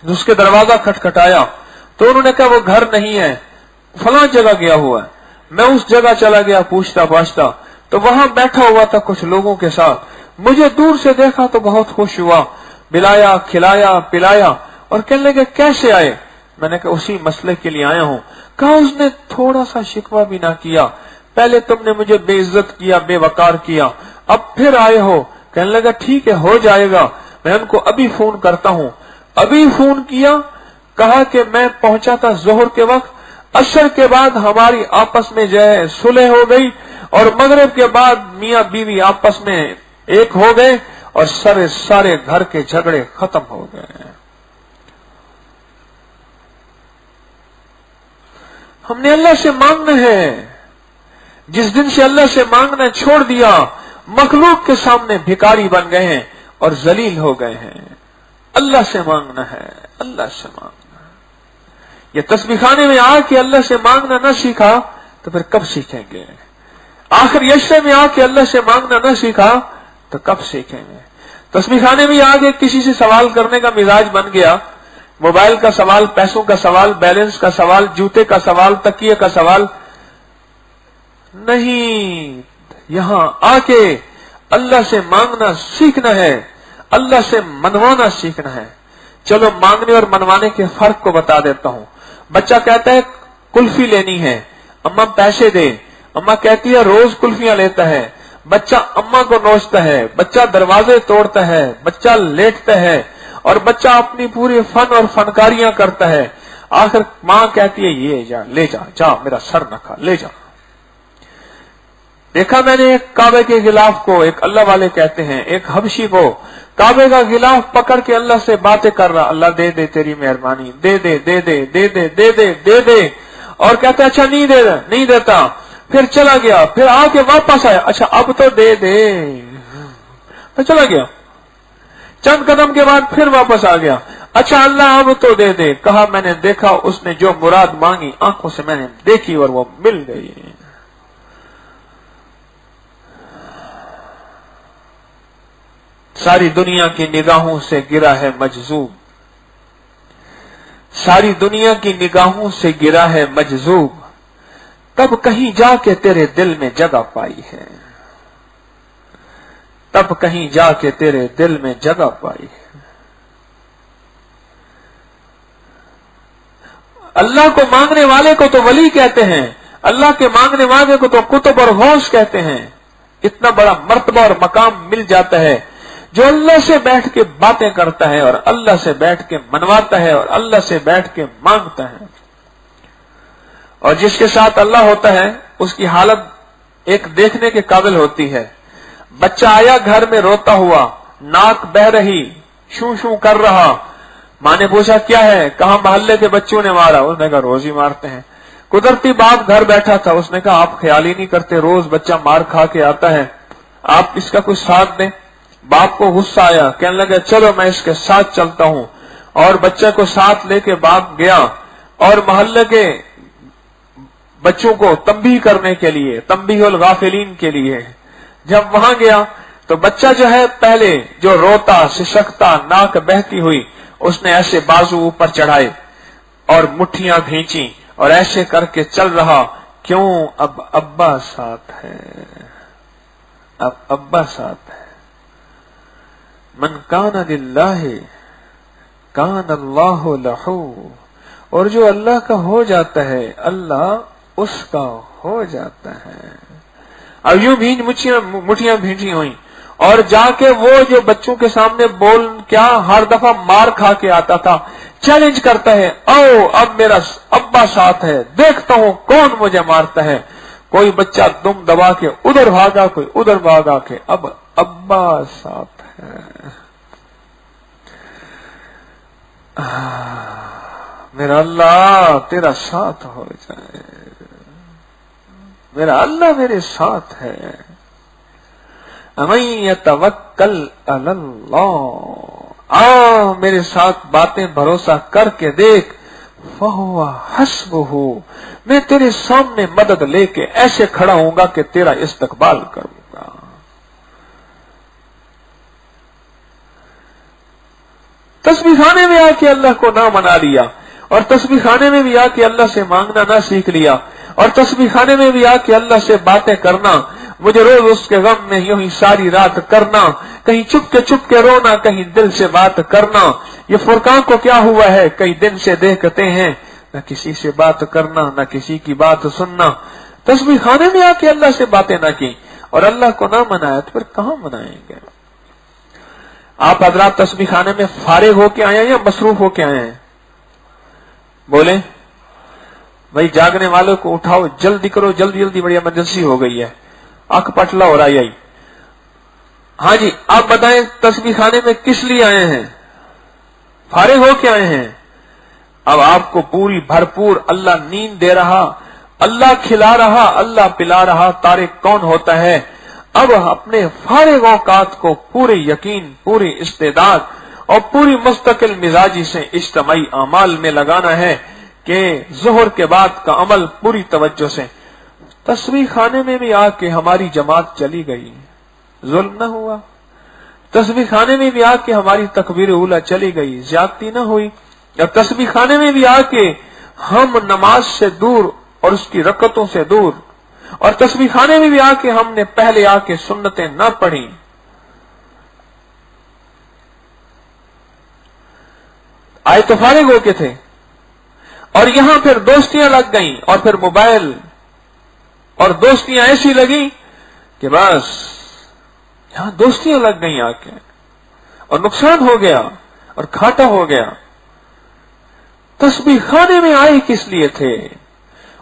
उसके दरवाजा खटखटाया, तो उन्होंने कहा वो घर नहीं है, फलां जगह गया हुआ है। मैं उस जगह चला गया पूछता पाछता, तो वहां बैठा हुआ था कुछ लोगों के साथ। मुझे दूर से देखा तो बहुत खुश हुआ, बिलाया, खिलाया, पिलाया, और कहने लगे कैसे आए? मैंने कहा उसी मसले के लिए आया हूं। कहा उसने थोड़ा सा शिकवा भी ना किया, पहले तुमने मुझे बेइज्जत किया, बेवकार किया, अब फिर आए हो। कहने लगा ठीक है, हो जाएगा, मैं उनको अभी फोन करता हूं। अभी फोन किया, कहा कि मैं पहुंचा था जोहर के वक्त, असर के बाद हमारी आपस में जो है सुलह हो गई, और मगरिब के बाद मियां बीवी आपस में एक हो गए और सारे घर के झगड़े खत्म हो गए। हमने अल्लाह से मांगना है। जिस दिन से अल्लाह से मांगना छोड़ दिया, मखलूक के सामने भिखारी बन गए हैं और जलील हो गए हैं। अल्लाह से मांगना है, अल्लाह से मांगना है। ये तस्बीह खाने में आके अल्लाह से मांगना न सीखा तो फिर कब सीखेंगे? आखिर यशरे में आके अल्लाह से मांगना न सीखा तो कब सीखेंगे? तस्बीह खाने में आके किसी से सवाल करने का मिजाज बन गया, मोबाइल का सवाल, पैसों का सवाल, बैलेंस का सवाल, जूते का सवाल, तकिए का सवाल नहीं। यहां आके अल्लाह से मांगना सीखना है, अल्लाह से मनवाना सीखना है। चलो मांगने और मनवाने के फर्क को बता देता हूं। बच्चा कहता है कुल्फी लेनी है, अम्मा पैसे दे। अम्मा कहती है रोज कुल्फियां लेता है। बच्चा अम्मा को नोचता है, बच्चा दरवाजे तोड़ता है, बच्चा लेटता है और बच्चा अपनी पूरी फन और फनकारियां करता है। आखिर मां कहती है ये जा, ले जा, जा मेरा सर न खा, ले जा। देखा मैंने एक काबे के गिलाफ को, एक अल्लाह वाले कहते हैं, एक हबशी को काबे का गिलाफ पकड़ के अल्लाह से बातें कर रहा, अल्लाह दे दे तेरी मेहरबानी, दे दे दे दे दे दे दे दे दे दे, और कहते अच्छा नहीं दे, नहीं देता। फिर चला गया, फिर आके वापस आया, अच्छा अब तो दे दे, फिर चला गया। चंद कदम के बाद फिर वापस आ गया, अच्छा अल्लाह अब तो दे दे। कहा मैंने देखा उसने जो मुराद मांगी आंखों से मैंने देखी और वो मिल गई। सारी दुनिया की निगाहों से गिरा है मजजूब, सारी दुनिया की निगाहों से गिरा है मजजूब, तब कहीं जाके तेरे दिल में जगह पाई है, तब कहीं जाके तेरे दिल में जगह पाई है। अल्लाह को मांगने वाले को तो वली कहते हैं, अल्लाह के मांगने वाले को तो कुतुब और गौस कहते हैं। इतना बड़ा मर्तबा और मकाम मिल जाता है जो अल्लाह से बैठ के बातें करता है और अल्लाह से बैठ के मनवाता है और अल्लाह से बैठ के मांगता है। और जिसके साथ अल्लाह होता है उसकी हालत एक देखने के काबिल होती है। बच्चा आया घर में रोता हुआ, नाक बह रही, शू शू कर रहा। मां ने पूछा क्या है? कहा मोहल्ले के बच्चों ने मारा। उसने कहा रोज ही मारते हैं। कुदरती बाप घर बैठा था, उसने कहा आप ख्याल ही नहीं करते, रोज बच्चा मार खा के आता है, आप इसका कुछ साथ दें। बाप को गुस्सा आया, कहने लगा चलो मैं इसके साथ चलता हूं। और बच्चे को साथ लेके बाप गया और मोहल्ले के बच्चों को तंबीह करने के लिए, तंबीहुल गाफिलीन के लिए जब वहां गया तो बच्चा जो है पहले जो रोता सिसकता नाक बहती हुई, उसने ऐसे बाजू ऊपर चढ़ाए और मुट्ठियां खींची और ऐसे करके चल रहा। क्यों? अब अब्बा साथ है, अब अब्बा साथ है। मन कान लिल्लाहि कान अल्लाहु लहू, और जो अल्लाह का हो जाता है अल्लाह उसका हो जाता है। अब यूं भी मुठियां भींची हुई और जाके वो जो बच्चों के सामने बोल क्या हर दफा मार खा के आता था, चैलेंज करता है, आओ अब मेरा अब्बा साथ है, देखता हूं कौन मुझे मारता है। कोई बच्चा दुम दबा के उधर भागा, कोई उधर भागा के, अब अब्बा साथ है। मेरा अल्लाह तेरा साथ हो जाए, मेरा अल्लाह मेरे साथ है। अमन यतवक्कल अलल्लाह, आ मेरे साथ बातें भरोसा करके देख, फहुवा हस्बुहु, मैं तेरे सामने मदद लेके ऐसे खड़ा होऊंगा कि तेरा इस्तकबाल करूंगा। तस्बीह खाने में आके अल्लाह को ना मना लिया और तस्बीह खाने में भी आके अल्लाह से मांगना ना सीख लिया और तस्बीह खाने में भी आके अल्लाह से बातें करना, मुझे रोज उसके गम में यूं ही सारी रात करना, कहीं चुप के रोना, कहीं दिल से बात करना। ये फुरकान को क्या हुआ है, कई दिन से देखते हैं, न किसी से बात करना, न किसी की बात सुनना। तस्बीह खाने में आके अल्लाह से बातें ना की और अल्लाह को ना मनाया तो फिर कहां मनाएंगे? आप हजरात तस्बीह खाने में फारिग होके आए हैं या मसरूफ होके आए हैं? बोले भाई, जागने वालों को उठाओ, जल्दी करो, जल्दी जल्दी, बड़ी इमरजेंसी हो गई है, आंख पटला हो रहा है। ہاں جی، آپ بتائیں تسبیح خانے میں کس لیے آئے ہیں؟ فارغ ہو کے آئے ہیں۔ اب آپ کو پوری بھرپور اللہ نیند دے رہا، اللہ کھلا رہا، اللہ پلا رہا، طارق کون ہوتا ہے؟ اب اپنے فارغ اوقات کو پورے یقین، پوری استعداد اور پوری مستقل مزاجی سے اجتماعی اعمال میں لگانا ہے کہ ظہر کے بعد کا عمل پوری توجہ سے۔ تسبیح خانے میں بھی آ کے ہماری جماعت چلی گئی، ظلم نہ ہوا؟ تسبیح خانے میں بھی آ کے ہماری تکبیر اولیٰ چلی گئی، زیادتی نہ ہوئی؟ یا تسبیح خانے میں بھی آ کے ہم نماز سے دور اور اس کی رکعتوں سے دور، اور تسبیح خانے میں بھی آ کے ہم نے پہلے آ کے سنتیں نہ پڑھی؟ آئے تو فارغ ہو کے تھے، اور یہاں پھر دوستیاں لگ گئیں، اور پھر موبائل اور دوستیاں ایسی لگیں کہ بس یہاں دوستیاں لگ گئیں آ کے، اور نقصان ہو گیا اور گھاٹا ہو گیا۔ تسبیح خانے میں آئے کس لیے تھے؟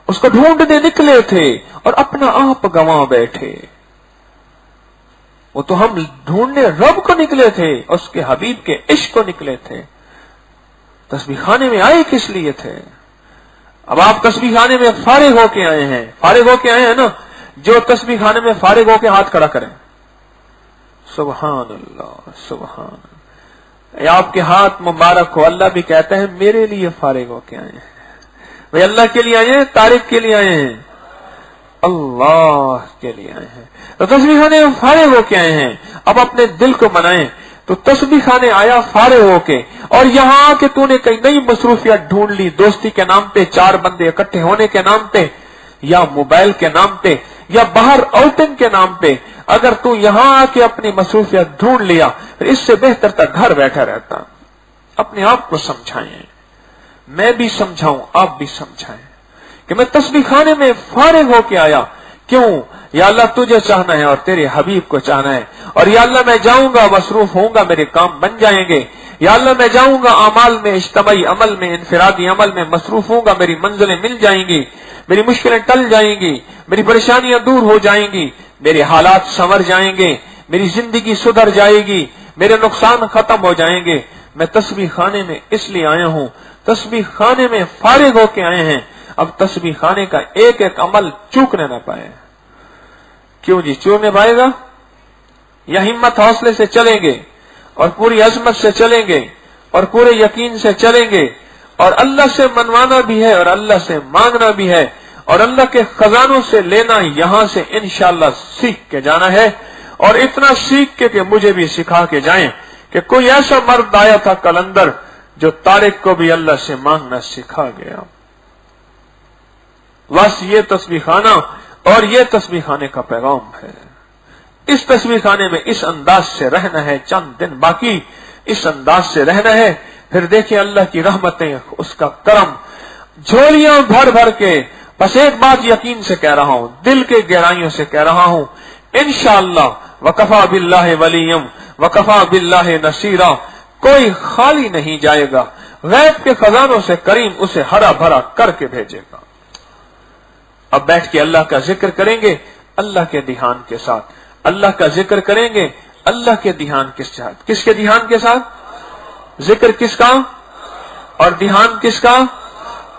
اس کو ڈھونڈنے نکلے تھے اور اپنا آپ گنوا بیٹھے۔ وہ تو ہم ڈھونڈنے رب کو نکلے تھے، اس کے حبیب کے عشق کو نکلے تھے۔ تسبیح خانے میں آئے کس لیے تھے؟ اب آپ تسبیح خانے میں فارغ ہو کے آئے ہیں، فارغ ہو کے آئے ہیں نا؟ جو تسبیح خانے میں فارغ ہو کے ہاتھ کھڑا کریں، سبحان اللہ سبحان اللہ۔ آپ کے ہاتھ مبارک ہو، اللہ بھی کہتا ہے میرے لیے فارغ ہو کے آئے ہیں۔ بھئی اللہ کے لیے آئے ہیں، طارق کے لیے آئے ہیں، اللہ کے لیے آئے ہیں۔ تو تسبیح خانے میں فارغ ہو کے آئے ہیں، اب اپنے دل کو منائیں۔ تو تسبیح خانے آیا فارغ ہو کے، اور یہاں کہ تو نے کئی نئی مصروفیات ڈھونڈ لی، دوستی کے نام پہ، چار بندے اکٹھے ہونے کے نام پہ، یا موبائل کے نام پہ، یا باہر آؤٹنگ کے نام پہ۔ اگر تو یہاں آ کے اپنی مصروفیت ڈھونڈ لیا، پھر اس سے بہتر تک گھر بیٹھا رہتا۔ اپنے آپ کو سمجھائیں، میں بھی سمجھاؤں، آپ بھی سمجھائیں کہ میں تسبیح خانے میں فارغ ہو کے آیا، کیوں؟ یا اللہ تجھے چاہنا ہے اور تیرے حبیب کو چاہنا ہے، اور یا اللہ میں جاؤں گا، مصروف ہوں گا، میرے کام بن جائیں گے۔ یا اللہ میں جاؤں گا، اعمال میں، اجتماعی عمل میں، انفرادی عمل میں مصروف ہوں گا، میری منزلیں مل جائیں گی، میری مشکلیں ٹل جائیں گی، میری پریشانیاں دور ہو جائیں گی، میرے حالات سنور جائیں گے، میری زندگی سدھر جائے گی، میرے نقصان ختم ہو جائیں گے۔ میں تسبیح خانے میں اس لیے آیا ہوں، تسبیح خانے میں فارغ ہو کے آئے ہیں، اب تسبیح خانے کا ایک ایک عمل چوکنے نہ پائے۔ کیوں جی چوکنے پائے گا؟ یا ہمت حوصلے سے چلیں گے، اور پوری عظمت سے چلیں گے، اور پورے یقین سے چلیں گے، اور اللہ سے منوانا بھی ہے اور اللہ سے مانگنا بھی ہے، اور اللہ کے خزانوں سے لینا، یہاں سے انشاءاللہ سیکھ کے جانا ہے، اور اتنا سیکھ کے کہ مجھے بھی سکھا کے جائیں کہ کوئی ایسا مرد آیا تھا کلندر جو طارق کو بھی اللہ سے مانگنا سکھا گیا۔ بس یہ تسبیح خانہ اور یہ تسبیح خانے کا پیغام ہے۔ اس تسبیح خانے میں اس انداز سے رہنا ہے، چند دن باقی اس انداز سے رہنا ہے، پھر دیکھیں اللہ کی رحمتیں، اس کا کرم، جھولیاں بھر بھر کے۔ بس ایک بات یقین سے کہہ رہا ہوں، دل کے گہرائیوں سے کہہ رہا ہوں، انشاءاللہ وکفا باللہ ولیم وکفا باللہ نصیرا، کوئی خالی نہیں جائے گا، غیب کے خزانوں سے کریم اسے ہرا بھرا کر کے بھیجے گا۔ اب بیٹھ کے اللہ کا ذکر کریں گے، اللہ کے دھیان کے ساتھ اللہ کا ذکر کریں گے، اللہ کے دھیان کے ساتھ۔ کس کے دھیان کے ساتھ؟ ذکر کس کا اور دھیان کس کا؟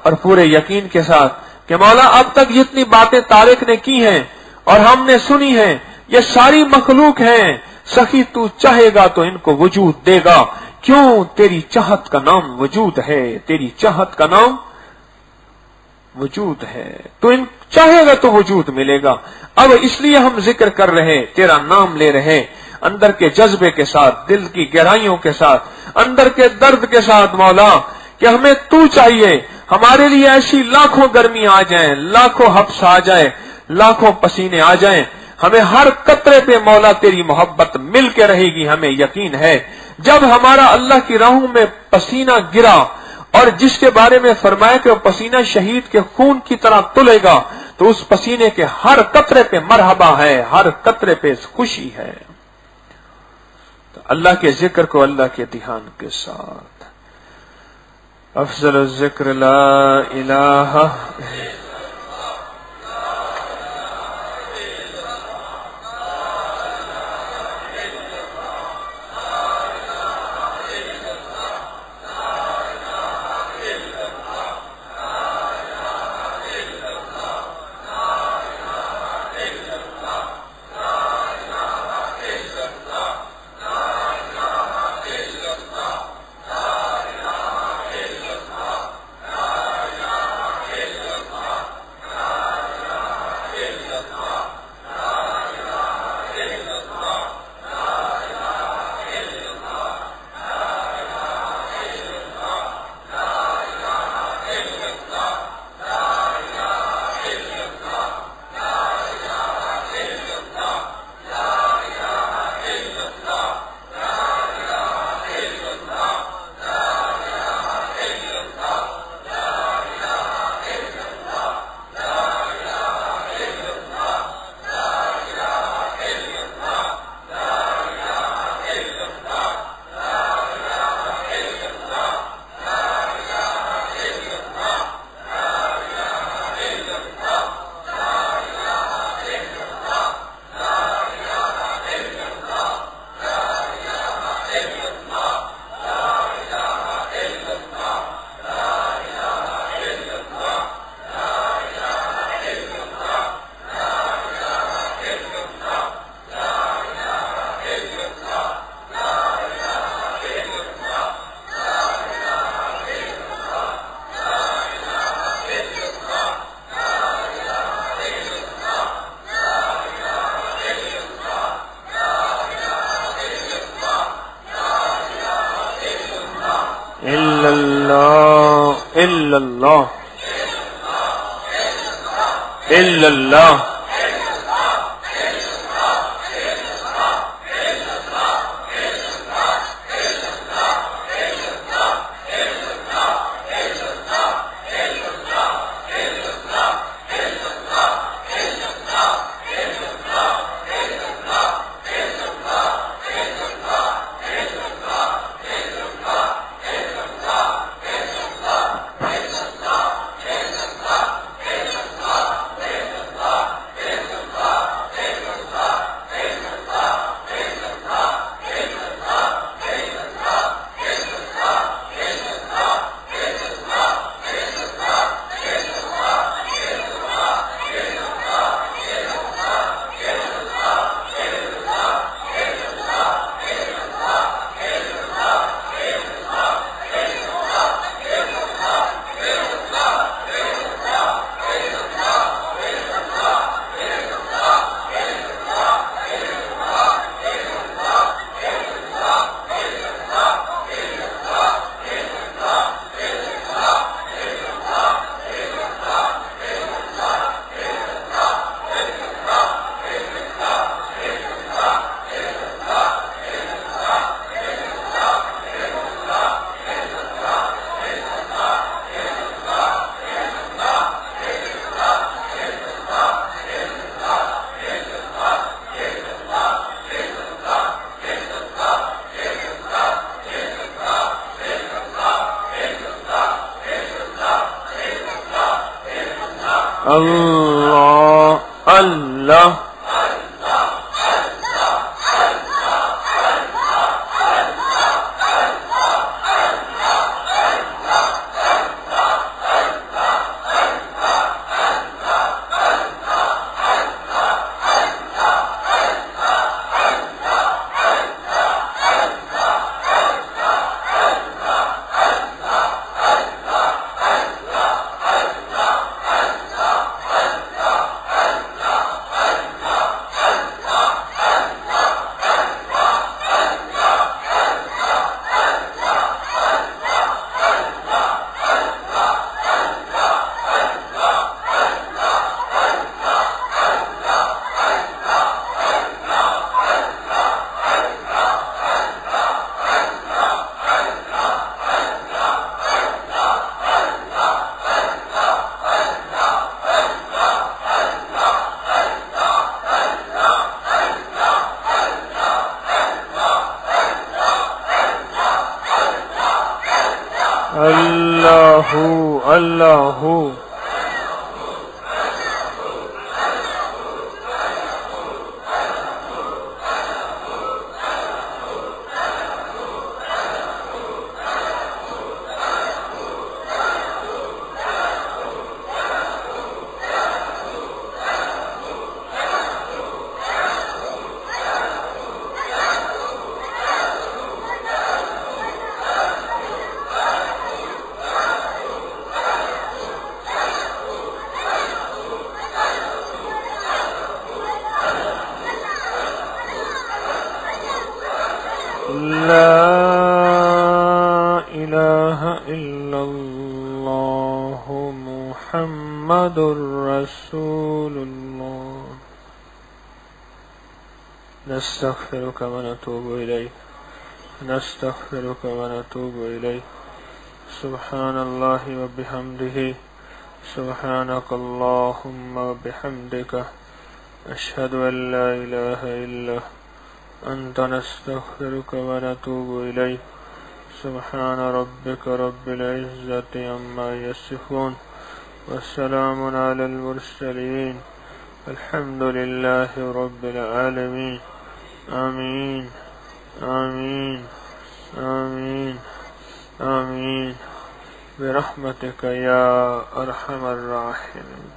اور پورے یقین کے ساتھ کہ مولا اب تک جتنی باتیں طارق نے کی ہیں اور ہم نے سنی ہیں، یہ ساری مخلوق ہیں، سخی تو چاہے گا تو ان کو وجود دے گا۔ کیوں؟ تیری چاہت کا نام وجود ہے، تیری چاہت کا نام وجود ہے، تو ان چاہے گا تو وجود ملے گا۔ اب اس لیے ہم ذکر کر رہے، تیرا نام لے رہے، اندر کے جذبے کے ساتھ، دل کی گہرائیوں کے ساتھ، اندر کے درد کے ساتھ مولا، کہ ہمیں تو چاہیے، ہمارے لیے ایسی لاکھوں گرمی آ جائیں، لاکھوں حبس آ جائے، لاکھوں پسینے آ جائیں، ہمیں ہر قطرے پہ مولا تیری محبت مل کے رہے گی، ہمیں یقین ہے۔ جب ہمارا اللہ کی راہوں میں پسینہ گرا، اور جس کے بارے میں فرمایا کہ وہ پسینہ شہید کے خون کی طرح تلے گا، تو اس پسینے کے ہر قطرے پہ مرحبا ہے، ہر قطرے پہ خوشی ہے۔ تو اللہ کے ذکر کو اللہ کے دھیان کے ساتھ، افضل الذکر لا الہ إلا الله إلا الله إلا الله الله الله الله لا إله إلا الله محمد رسول الله. نستغفرك ونتوب إليك نستغفرك ونتوب إليك. سبحان الله وبحمده سبحانك اللهم وبحمدك أشهد أن لا إله إلا أنت نستغفرك ونتوب إليك. سبحان ربك رب العزة عما يصفون والسلام على المرسلين الحمد لله رب العالمين. آمين آمين آمين آمين برحمتك يا أرحم الراحمين.